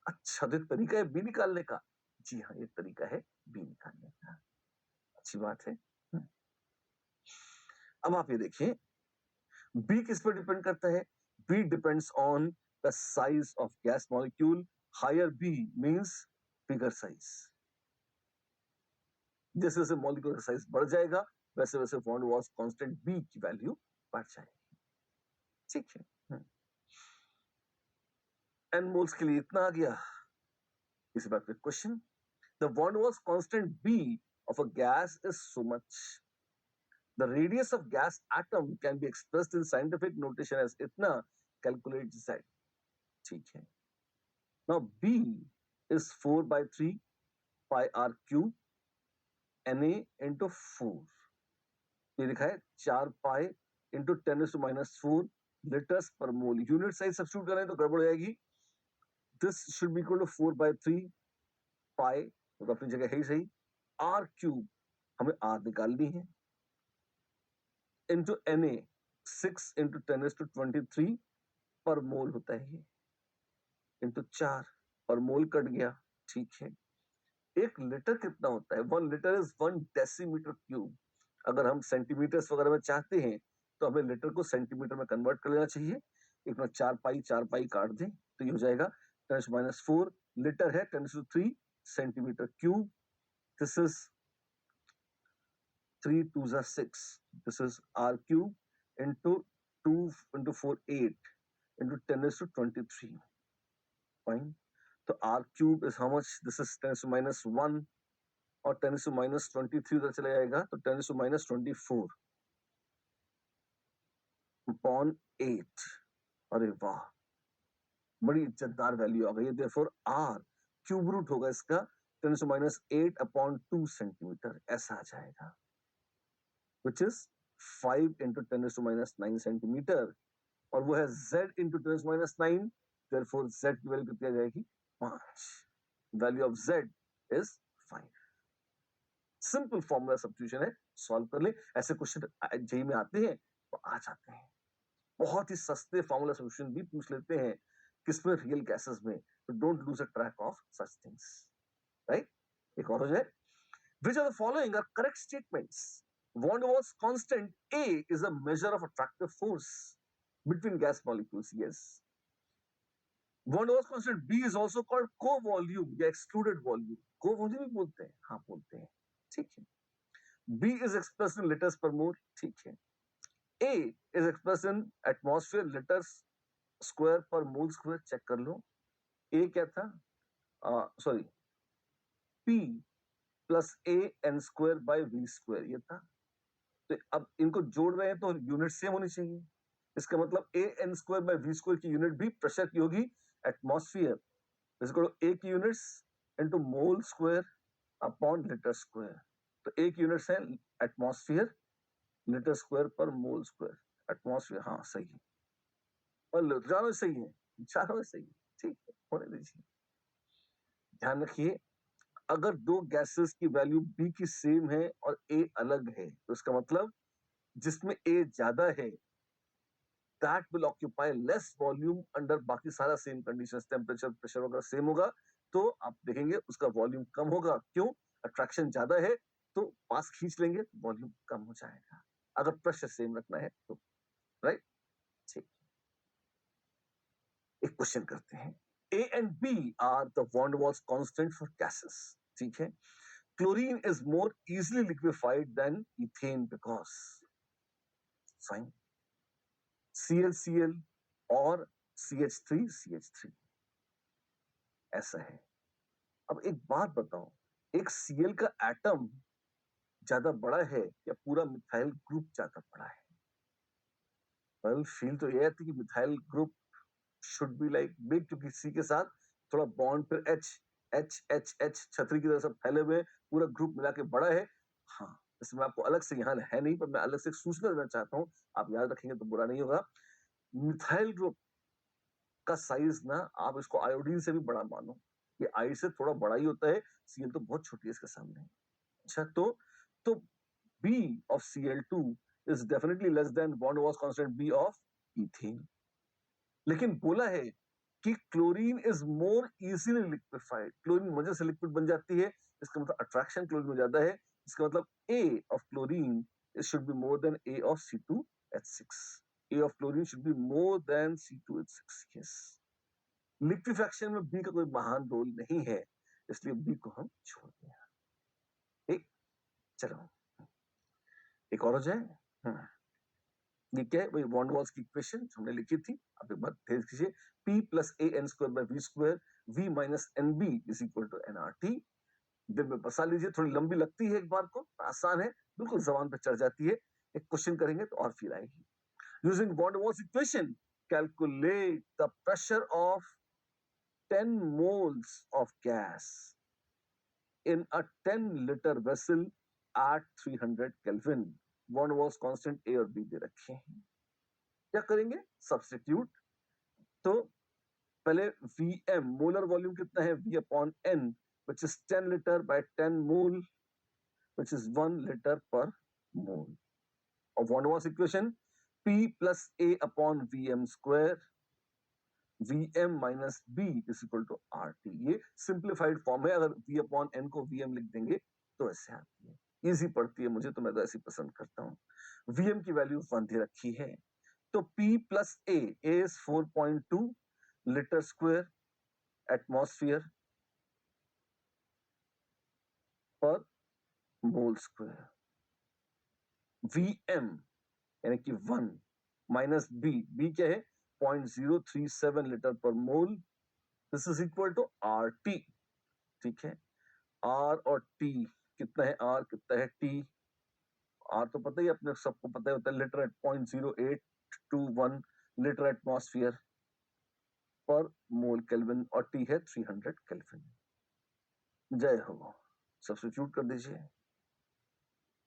Speaker 1: अच्छा, तो तरीका है बी निकालने का? जी हाँ, ये तरीका है बी निकालने का। अच्छी बात है। अब आप ये देखिए, बी किस पर डिपेंड करता है? B depends on the size of gas molecule, higher B means bigger size. जैसे जैसे मॉलिक्यूल का साइज बढ़ जाएगा, वैसे वैसे वॉन वास कांस्टेंट बी की वैल्यू बढ़ जाएगी। ठीक है, एन मोल्स के लिए इतना आ गया। इसी बात पे question, the van Waals constant B of a gas is so much, the radius of gas atom can be expressed in scientific notation as itna, calculate z। ठीक है, now b is 4/3 pi r cube na into 4, ये लिखा है 4 पाई इंटू 10⁻⁴ लीटर्स पर मोल। यूनिट साइज सब्स्टिट्यूट करें तो गड़बड़ हो जाएगी। This should be equal to 4/3 pi, तो अपनी जगह है ही सही, आर क्यूब, हमें आर निकालनी है, इंटू एन ए 6 इंटू 10⁻23 पर मोल होता है ये, इंटू 4 पर मोल कट गया। ठीक है, एक लीटर कितना होता है? 1 लीटर इज 1 डेसीमीटर क्यूब। अगर हम सेंटीमीटर्स वगैरह में चाहते हैं तो हमें लीटर को सेंटीमीटर में कन्वर्ट कर लेना चाहिए। एक में 4 पाई काट दें तो ये हो जाएगा 10⁻⁴, लीटर है 10⁻³ centimetre cube. This is 3 2 6, this is r cube into 2 into 4 8 into 10⁻23। Fine, तो r cube is how much? This is 10⁻⁻1 और 10⁻23 उधर चला जाएगा तो 10⁻24 अपॉन 8। अरे वाह, बड़ी इज्जतदार वैल्यू आ गई है। देयरफॉर r क्यूब रूट होगा इसका 10⁻8 अपॉन 2 सेंटीमीटर, ऐसा आ जाएगा, विच इज 5 इंटू 10⁻9 सेंटीमीटर, और वो है z इंटू 10⁻9, देयरफॉर z की वैल्यू कितनी आ जाएगी? 5। Value of z is 5। Simple formula substitution है, सॉल्व कर ले। ऐसे क्वेश्चन जेई में आते हैं तो आ जाते हैं, बहुत ही सस्ते फॉर्मूला सॉल्यूशन भी पूछ लेते हैं किसमें, रियल गैसेस में। तो don't lose a track of such things, right? एक और हो जाए, which of the following are correct statements? Van der Waals constant A is a measure of attractive force between gas molecules, yes. Van der Waals constant B is also called co-volume या excluded volume, co-volume भी बोलते हैं, हाँ बोलते हैं, ठीक है। B is expressed in liters per mole, ठीक है। A is expressed in atmosphere liters square per mole square, check कर लो। A क्या था? Sorry, P plus A n square by V square, ये था। तो अब इनको जोड़ रहे हैं तो यूनिट सेम होनी चाहिए, इसका मतलब an²/v² की यूनिट भी प्रेशर की होगी, एटमॉस्फेयर A की units into mole square upon litre square. तो A की यूनिट्स है एटमॉस्फेयर, लीटर स्क्वायर पर मोल स्क्वायर। एटमॉस्फेयर, हाँ सही है, और चारों सही है, चारों सही है, ठीक है, होने दीजिए। ध्यान रखिए, अगर दो गैसेस की वैल्यू B की सेम है और A अलग है, तो इसका मतलब जिसमें A ज्यादा है that will occupy less volume under बाकी सारा सेम कंडीशंस, टेम्परेचर, प्रेशर वगैरह सेम होगा, तो आप देखेंगे उसका वॉल्यूम कम होगा। क्यों? अट्रैक्शन ज्यादा है, तो पास खींच लेंगे, वॉल्यूम कम हो जाएगा, अगर प्रेशर सेम रखना है तो। राइट, ठीक। एक क्वेश्चन करते हैं। A and B are the van der Waals constant for gases, ठीक है। Chlorine is more easily liquefied than ethane because, fine, ClCl और CH3 ऐसा है। अब एक बात बताओ, एक Cl का एटम ज्यादा बड़ा है या पूरा मिथाइल ग्रुप ज्यादा बड़ा है? वेल, फील तो ये आती कि methyl group should be like big, क्योंकि C के साथ थोड़ा बॉन्ड, फिर H छतरी की तरह सब फैले हुए, पूरा ग्रुप मिला के बड़ा है। हाँ, इसमें आपको अलग से यहाँ है नहीं, पर मैं अलग से सूचना देना चाहता हूँ, आप याद रखेंगे तो बुरा नहीं होगा। मिथाइल ग्रुप का साइज ना, आप इसको आयोडीन से भी बड़ा मानो, ये आई से थोड़ा बड़ा ही होता है, Cl तो बहुत छोटी है इसके सामने। अच्छा, तो B of Cl2 is definitely less than van der Waals constant B of ethane। लेकिन बोला है कि chlorine is more easily liquefied, chlorine मजे से लिक्विड बन जाती है, इसका मतलब अट्रैक्शन क्लोरीन में ज्यादा है, इसका मतलब A of chlorine it should be more than A of C2H6। A of chlorine should be more than C2H6, yes। Liquefaction में B का कोई महान रोल नहीं है, इसलिए B को हम छोड़ दें। ठीक, चलो एक और हो जाए। ये क्या है? वही वॉन वॉल्स की इक्वेशन हमने लिखी थी, आप एक बार देख लीजिए। P plus AN²/V², V minus NB is equal to nRT। दिल में बसा लीजिए, थोड़ी लंबी लगती है एक बार को, आसान है, बिल्कुल जबान पे चढ़ जाती है। एक क्वेश्चन करेंगे तो और फील आएगी। Using van Waals equation, calculate the pressure of 10 moles of gas in a 10-liter vessel at 300 Kelvin। Van Waals constant A और B दे रखे हैं। क्या करेंगे? सब्स्टिट्यूट। तो पहले Vm, मोलर वॉल्यूम कितना है? V upon N, which is 10 liter by 10 mole, which is 1 liter per mole। और van Waals equation P plus A upon Vm square, Vm minus B is equal to RT। ये सिंप्लीफाइड फॉर्म है, अगर V अपॉन N को Vm लिख देंगे तो ऐसे आती है, इजी पड़ती है मुझे, तो मैं तो ऐसी पसंद करता हूँ। Vm की वैल्यू 1 दे रखी है, तो P plus A is 4.2 litre square atmosphere पर मोल स्क्वायर। Vm यानी कि 1 माइनस B क्या है? 0.037 litre per mole, this is equal to RT। ठीक है, R और T कितना है? R कितना है? T, R तो पता ही, अपने सबको पता ही होता है, लीटर एट 0.0821 लीटर एटमॉस्फेयर पर मोल केल्विन, और T है 300 केल्विन। जय हो, सब्स्टिट्यूट कर दीजिए,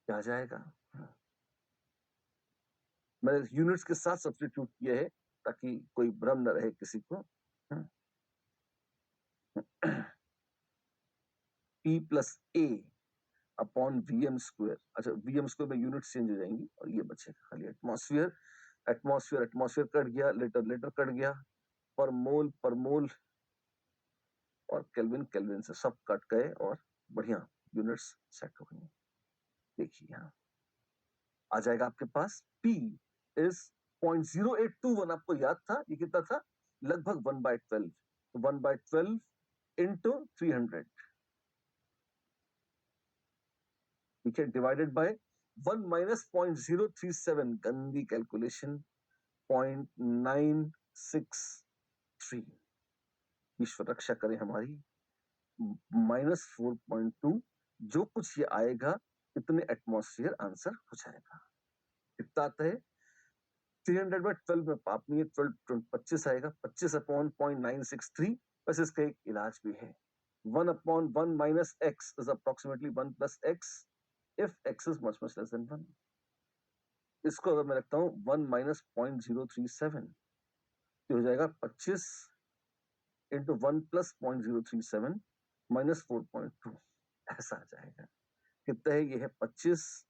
Speaker 1: क्या जाएगा? मैंने यूनिट्स के साथ सब्स्टिट्यूट किया है ताकि कोई भ्रम न रहे किसी को। P plus A upon Vm square. अच्छा, Vm स्क्वायर में यूनिट चेंज हो जाएंगी और ये बचेगा खाली एटमॉस्फेयर। एटमॉस्फेयर कट गया, लीटर कट गया, पर मोल, और केल्विन से सब कट गए और बढ़िया यूनिट्स सेट हो गई। देखिए यहाँ आ जाएगा आपके पास P इज 0.0821, आपको याद था ये कितना था? लगभग 1/12, तो 1/12 इंटू 300, ठीक है, डिवाइडेड बाय 1 माइनस 0.037, गंदी कैलकुलेशन, 0.963, ईश्वर रक्षा करे हमारी, -4.2, जो कुछ ये आएगा इतने एटमॉस्फेयर आंसर हो जाएगा। कितना आता है? 300 में 12 में पाप नहीं है, 12 25 आएगा, 25 अपॉन 0.963, बस इसका एक इलाज भी है। 1 upon 1 minus x is approximately 1 plus x if x is much less than 1. इसको अगर मैं रखता हूँ 1 minus 0.037, ये हो जाएगा 25 into 1 plus 0.037 minus 4.2, ऐसा आ जाएगा। कितना है? ये है 25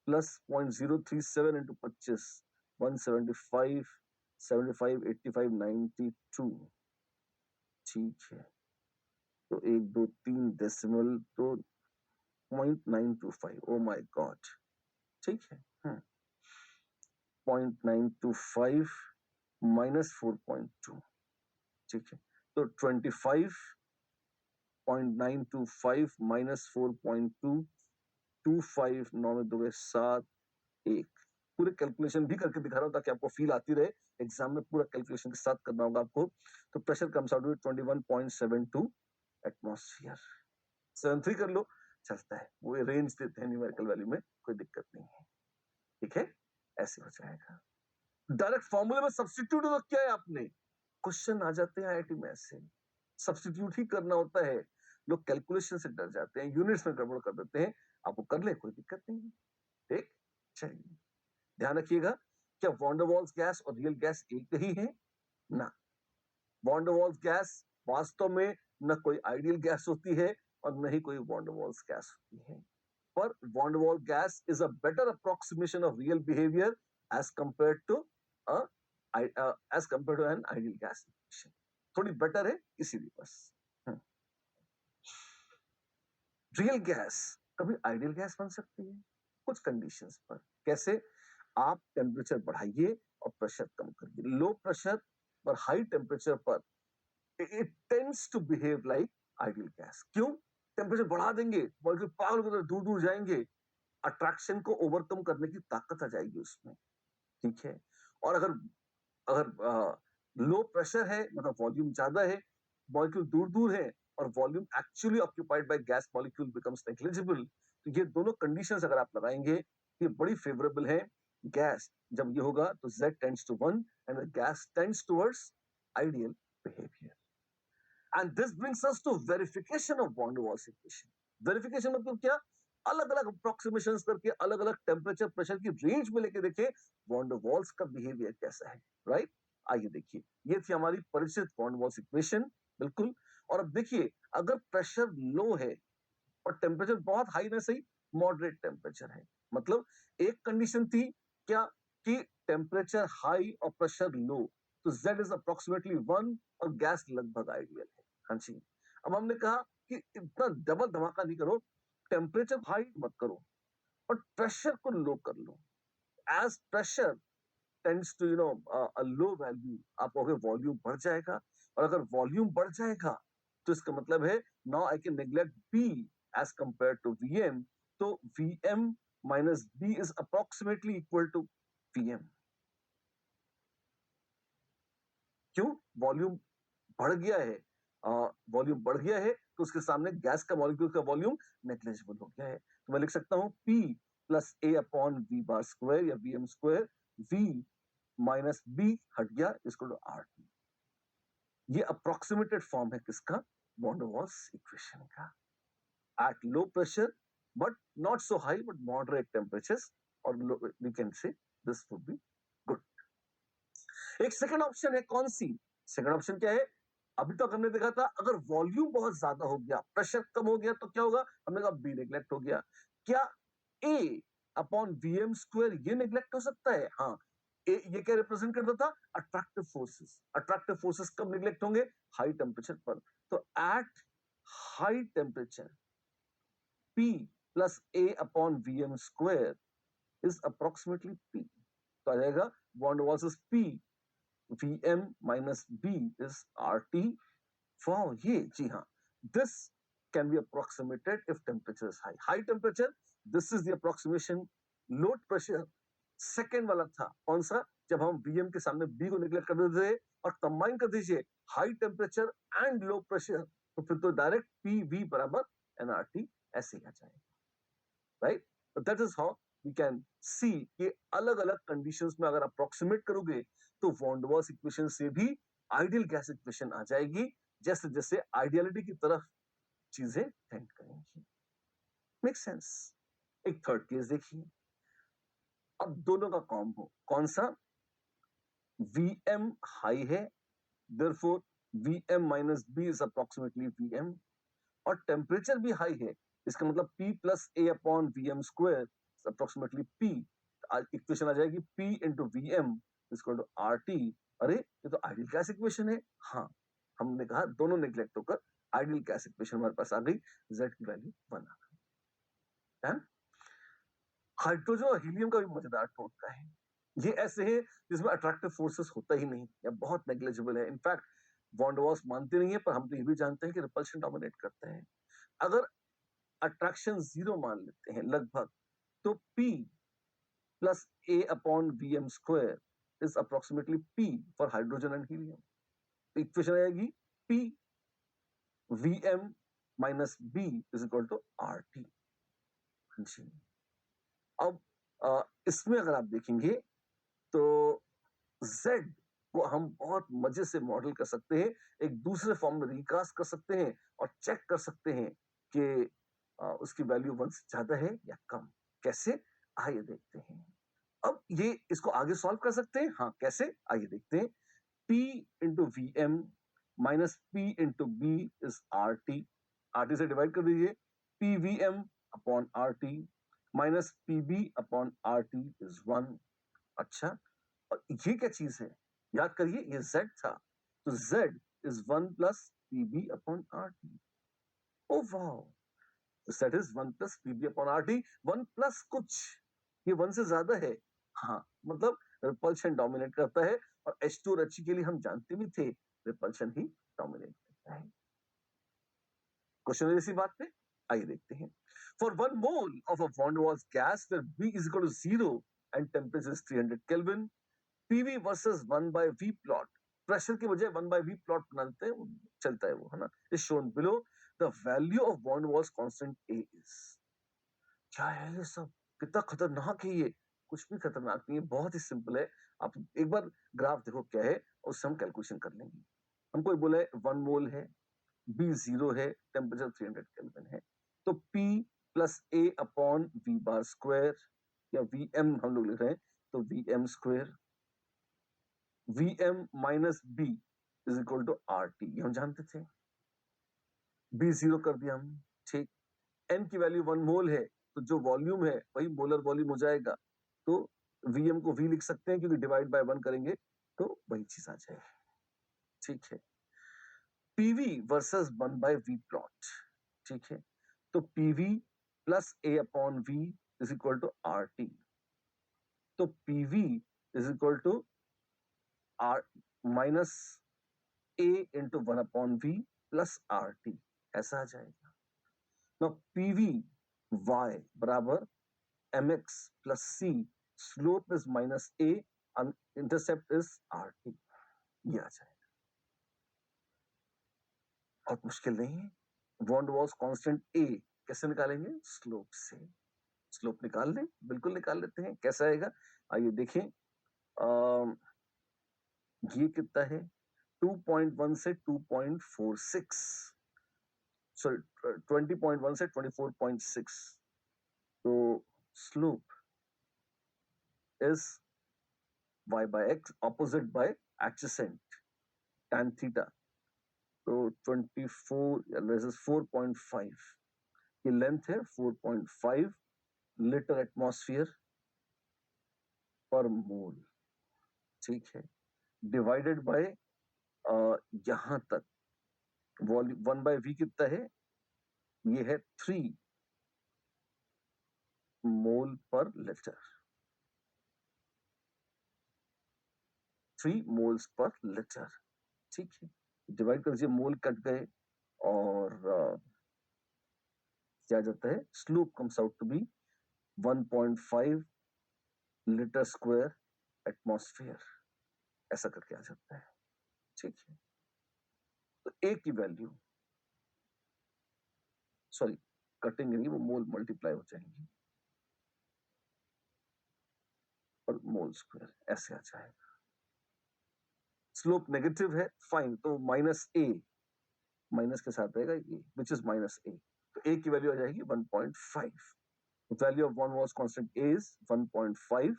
Speaker 1: plus 0.037 into 25, 175, 75, 85, 92, ठीक है। तो 1 2 3 डेसिमल तो 0.925, ओ माय गॉड, ठीक है। 0.925 minus 4.2, ठीक है। तो 25.925 minus 4.2, 25 9 में 2 7 1। पूरे कैलकुलेशन भी करके दिखा रहा हूं ताकि आपको फील आती रहे, एग्जाम में पूरा कैलकुलेशन के साथ करना होगा आपको। तो pressure comes out with 21.72 atmosphere. 73 कर लो, चलता है, वो रेंज देते हैं न्यूमेरिकल वैल्यू में, कोई दिक्कत नहीं है, ठीक है। ऐसे हो जाएगा। डायरेक्ट फॉर्मूले में सब्स्टिट्यूट तो क्या है आपने, क्वेश्चन आ जाते हैं आईआईटी में ऐसे, सब्स्टिट्यूट ही करना होता है। लोग कैलकुलेशन से डर जाते हैं, यूनिट्स में गड़बड़ कर देते हैं, आपको कर ले, कोई दिक्कत नहीं है, ठीक। चलिए ध्यान रखिएगा, क्या वॉन डेर वाल्स गैस और रियल गैस एक ही है? ना, वॉन डेर वाल्स गैस वास्तव में न कोई आइडियल गैस होती है और न ही कोई वॉन डेर वाल्स गैस होती है, पर van der Waals gas is a better approximation of real behaviour as compared to an ideal gas. थोड़ी बेटर है इसीलिए बस। रियल गैस कभी आइडियल गैस बन सकती है कुछ कंडीशंस पर। कैसे? आप टेम्परेचर बढ़ाइए और प्रेशर कम करिए। लो प्रेशर और हाई टेम्परेचर पर it tends to behave like ideal gas. क्यों? टेम्परेचर बढ़ा देंगे, मॉलिक्यूल पागल की तरह दूर दूर जाएंगे, अट्रैक्शन को ओवरकम करने की ताकत आ जाएगी उसमें, ठीक है। और अगर अगर लो प्रेशर है, मतलब वॉल्यूम ज्यादा है, मॉलिक्यूल दूर दूर है और volume actually occupied by gas molecule becomes negligible, तो ये दोनों कंडीशंस अगर आप लगाएंगे, ये बड़ी फेवरेबल है। गैस जब ये होगा तो Z tends to 1 and the gas tends towards ideal behaviour. And this brings us to verification of van der Waals equation. Verification मतलब क्या? अलग अलग अप्रोक्सीमेशंस करके अलग अलग टेम्परेचर प्रेशर की रेंज में लेके देखे वॉन डेर वाल्स का बिहेवियर कैसा है, राइट। आइए देखिए, ये थी हमारी परिचित वॉन डेर वाल्स इक्वेशन, बिल्कुल। और अब देखिए, अगर प्रेशर लो है और टेम्परेचर बहुत हाई ना सही, मॉडरेट टेम्परेचर है, मतलब एक कंडीशन थी क्या कि टेम्परेचर हाई और प्रेशर लो, तो Z इज अप्रोक्सीमेटली 1 और गैस लगभग आइडियल है। हाँ जी, अब हमने कहा कि इतना डबल धमाका नहीं करो, टेम्परेचर हाई मत करो और प्रेशर को लो कर लो। As pressure tends to a low value, आप कहोगे वॉल्यूम बढ़ जाएगा, और अगर वॉल्यूम बढ़ जाएगा तो इसका मतलब है now I can neglect B as compare to VM, तो VM minus B is approximately equal to VM। क्यों? वॉल्यूम बढ़ गया है, वॉल्यूम बढ़ गया है तो उसके सामने गैस का मॉलिक्यूल का वॉल्यूम नेग्लिजिबल हो गया है, तो मैं लिख सकता हूं P plus A upon V bar square या VM square, V minus B हट गया, इसको तो RT। ये अप्रोक्सीमेटेड फॉर्म है किसका? वॉन डेर वाल्स इक्वेशन का। At low pressure but not so high but moderate temperatures, और we can say this would be good. एक सेकंड ऑप्शन है, कौन सी? सेकंड ऑप्शन क्या है? अभी तक हमने देखा था अगर वॉल्यूम बहुत ज्यादा हो गया, प्रेशर कम हो गया तो क्या होगा? हमने कहा बी नेग्लेक्ट हो गया। क्या A अपॉन VM स्क्वायर ये नेग्लेक्ट हो सकता है? हाँ, ये क्या रिप्रेजेंट करता था? Attractive forces. अट्रैक्टिव फोर्सेस कब नेग्लेक्ट होंगे? हाई टेम्परेचर पर। तो at high temperature P plus A upon VM square is approximately P, तो आ जाएगा van der Waals is P, VM minus B is RT. Wow, ये जी हाँ, this can be approximated if temperature is high. High temperature, this is the approximation. Low pressure, second वाला था कौन सा? जब हम VM के सामने B को निगलेक्ट कर देते थे और कंबाइन कर दीजिए high temperature and low pressure, तो फिर तो डायरेक्ट PV बराबर nRT ऐसे ही आ जाएगा, right. That is how we can see कि अलग अलग कंडीशंस में अगर अप्रोक्सीमेट करोगे तो वॉन डर वाल्स इक्वेशन से भी आइडियल गैस इक्वेशन आ जाएगी, जैसे जैसे आइडियलिटी की तरफ चीजें टेंड करेंगी। Make sense. एक थर्ड केस देखिए, अब दोनों का कॉम हो, कौन सा? Vm हाई है, therefore Vm minus B is approximately Vm, और टेम्परेचर भी हाई है, इसका मतलब P plus A upon Vm square is approximately P। Equation आ जाएगी P into Vm is equal to RT। अरे ये तो आइडियल गैस इक्वेशन है। हाँ, हमने कहा दोनों नेग्लेक्ट होकर आइडियल गैस इक्वेशन हमारे पास आ गई, Z की वैल्यू 1 आ गई। हाइड्रोजन और हीलियम का भी मजेदार टोटका है। ये ऐसे है जिसमें अट्रैक्टिव फोर्सेस होता ही नहीं या बहुत नेग्लिजिबल है। इनफैक्ट वॉन डर वाल्स मानते नहीं है, पर हम तो ये भी जानते हैं कि रिपल्शन डोमिनेट करता है। अगर अट्रैक्शन 0 मान लेते हैं लगभग, तो P plus A upon Vm square is approximately P for hydrogen and helium। तो इक्वेशन आएगी P Vm minus B is equal to RT। जी, अब इसमें अगर आप देखेंगे तो Z को हम बहुत मजे से मॉडल कर सकते हैं, एक दूसरे फॉर्म में रिकास्ट कर सकते हैं और चेक कर सकते हैं कि उसकी वैल्यू 1 से ज्यादा है या कम। कैसे? आइए देखते हैं। अब ये इसको आगे सॉल्व कर सकते हैं। हाँ, कैसे? आइए देखते हैं। P into V M minus P into B is R T. R T से डिवाइड कर दीजिए। P V M upon are T minus P B upon are T is 1। अच्छा, और ये क्या चीज है? याद करिए, ये z था, तो z is 1 plus P B upon are T. Oh wow, z is 1 plus P B upon are टी। 1 प्लस कुछ, ये 1 से ज्यादा है। हाँ, मतलब रिपल्शन डोमिनेट करता है, और H2 और He के लिए हम जानते भी थे रिपल्शन ही डोमिनेट करता है। क्वेश्चन है इसी बात पे, आइए देखते हैं। For 1 mole of a van der Waals gas where B is equal to 0 and temperature is 300 Kelvin, PV versus 1 by V plot, pressure की बजाय 1 by V प्लॉट बनाते हैं, चलता है वो, है ना? Is shown below. The value of van der Waals constant A is. क्या है ये सब? कितना खतरनाक है ये? कुछ भी खतरनाक नहीं है, बहुत ही सिंपल है। आप एक बार ग्राफ देखो क्या है, और उससे हम कैलकुलेशन कर लेंगे। हमको बोला है 1 मोल है, B 0 है, टेम्परेचर 300 केल्विन है, तो P plus A upon V bar square, या Vm हम लोग लिख रहे हैं, तो Vm square, Vm minus B is equal to RT, हम जानते थे। B 0 कर दिया हम, ठीक। N की वैल्यू 1 मोल है, तो जो वॉल्यूम है वही मोलर वॉल्यूम हो जाएगा, तो Vm को V लिख सकते हैं, क्योंकि डिवाइड बाय 1 करेंगे तो वही चीज आ जाएगी, ठीक है। PV versus 1 by V plot, ठीक है, तो PV plus A upon V is equal to RT, तो PV is equal to R minus A into 1 upon V plus RT, ऐसा आ जाएगा। नाउ PV Y बराबर mx plus C, slope is minus A, intercept is RT, ये आ जाएगा। बहुत मुश्किल नहीं है। Van der Waals constant A कैसे निकालेंगे? स्लोप से। स्लोप निकाल लें, बिल्कुल निकाल लेते हैं। कैसा आएगा? आइए देखें। ये कितना है? 2.1 से 2.46, सॉरी 20.1 से 24.6, तो slope is y by x opposite by adjacent tan theta, तो 24 वर्सेस 4.5, ये लेंथ है 4.5 लीटर एटमॉस्फेयर पर मोल, ठीक है, डिवाइडेड बाय यहां तक वॉल्यूम 1 बाय वी कितना है? ये है 3 मोल पर लीटर, 3 मोल्स पर लीटर, ठीक है। डिवाइड कर दीजिए, मोल कट गए, और क्या जाता है? Slope comes out to be 1.5 litre square atmosphere, ऐसा करके आ जाता है, ठीक है। तो ए की वैल्यू, सॉरी कटेंगे नहीं, वो मोल मल्टीप्लाई हो जाएंगे। और मोल स्क्वायर, ऐसे आ जाएगा। स्लोप नेगेटिव है, फाइन, तो माइनस ए, माइनस के साथ रहेगा ये, विच इज माइनस ए, तो ए की वैल्यू आ जाएगी 1.5। Value of van Waals constant A is 1.5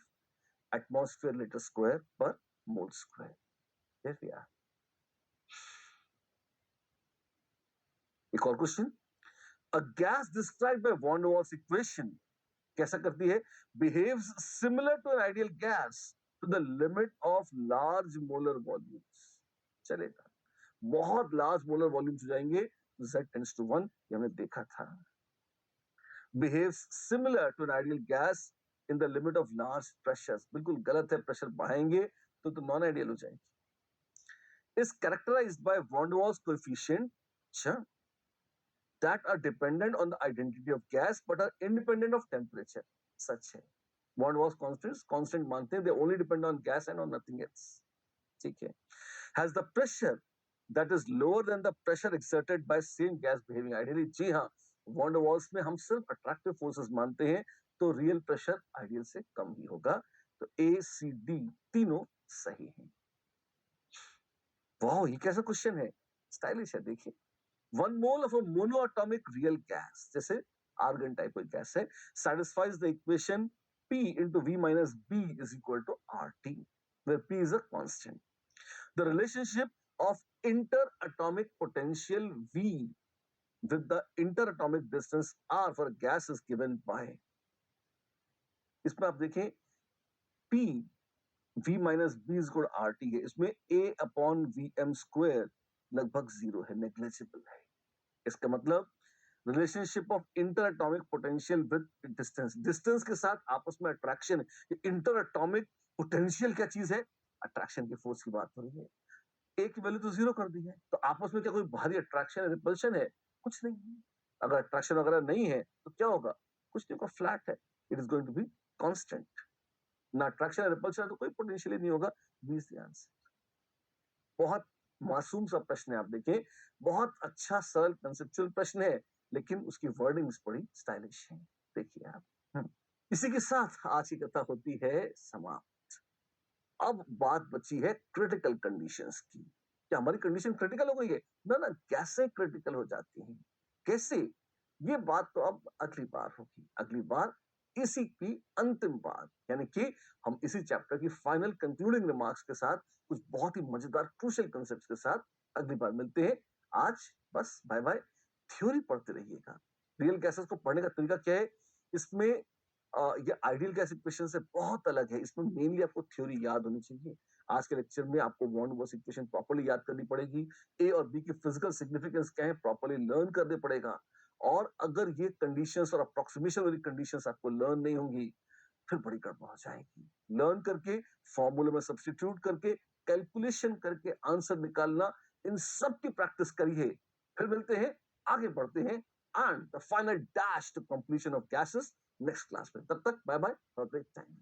Speaker 1: atmosphere liter square per mole square. There we are. एक और question, a gas described by van der Waals equation कैसा करती है, behaves similar to an ideal gas to the limit of large molar volumes। चलेगा, बहुत लार्ज मोलर वॉल्यूम्स हो जाएंगे, z tends to 1, ये हमने देखा था। behaves similar to an ideal gas in the limit of large pressures, बिल्कुल गलत है, प्रेशर बढ़ाएंगे तो नॉन आइडियल हो जाएगी। is characterized by van der Waals coefficient, अच्छा, that are dependent on the identity of gas but are independent of temperature, सच है। van der Waals constants constant मानते हैं, they only depend on gas and on nothing else, ठीक है। has the pressure that is lower than the pressure exerted by same gas behaving ideally, जी हाँ, van der Waals में हम सिर्फ अट्रैक्टिव फोर्सेस मानते हैं, तो रियल प्रेशर आइडियल से कम ही होगा, तो ए सी डी तीनों सही हैं। वाह, ये कैसा क्वेश्चन है, स्टाइलिश है, देखिए। 1 mole of a monoatomic real gas, जैसे आर्गन टाइप कोई गैस है, satisfies the equation P into V minus B is equal to RT, where P is a constant. The relationship of interatomic potential V with the interatomic distance R for a gas is given by, इसमें आप देखें P V minus B is equal to RT है, इसमें A upon VM square लगभग 0 है, नेग्लिजिबल है। इसका मतलब relationship of inter atomic potential with distance, distance के साथ आपस में अट्रैक्शन, इंटर एटॉमिक पोटेंशियल क्या चीज है, अट्रैक्शन की फोर्स की बात हो रही है। ए की वैल्यू तो 0 कर दी है, तो आपस में क्या कोई भारी अट्रैक्शन है, रिपल्शन है, कुछ नहीं है। अगर अट्रैक्शन वगैरह नहीं है तो क्या होगा, कुछ नहीं होगा, फ्लैट है, it is going to be constant. ना अट्रैक्शन है, रिपल्शन है, तो कोई पोटेंशियल नहीं होगा, बी इज द आंसर। बहुत मासूम सा प्रश्न है, आप देखें, बहुत अच्छा सरल कंसेप्चुअल प्रश्न है, लेकिन उसकी वर्डिंग्स बड़ी स्टाइलिश है, देखिए आप। इसी के साथ आज की कथा होती है समाप्त। अब बात बची है क्रिटिकल कंडीशंस की, क्या हमारी कंडीशन क्रिटिकल हो गई है, ना ना, कैसे क्रिटिकल हो जाती है, कैसे, ये बात तो अब अगली बार होगी, अगली बार इसी की अंतिम बात, यानी कि हम इसी चैप्टर की फाइनल कंक्लूडिंग रिमार्क्स के साथ कुछ बहुत ही मजेदार क्रूशियल कांसेप्ट्स के साथ अगली बार मिलते हैं। आज बस बाय बाय, थ्योरी पढ़ते रहिएगा। रियल गैसेस को पढ़ने का तरीका क्या है, इसमें ये आइडियल गैस इक्वेशन से बहुत अलग है, इसमें मेनली आपको थ्योरी याद होनी चाहिए। आज के लेक्चर में आपको वॉन बॉस इक्वेशन प्रॉपर्ली याद करनी पड़ेगी, ए और बी की फिजिकल सिग्निफिकेंस क्या है प्रॉपर्ली लर्न करने पड़ेगा, और अगर ये कंडीशंस और अप्रोक्सीमेशन वाली कंडीशंस आपको लर्न नहीं होंगी, फिर बड़ी गड़बड़ हो जाएगी। लर्न करके, फॉर्मूले में सब्स्टिट्यूट करके, कैलकुलेशन करके आंसर निकालना, इन सब की प्रैक्टिस करिए। फिर मिलते हैं, आगे बढ़ते हैं, and the final dash to completion of gases next class में। तब तक bye bye, have a great time.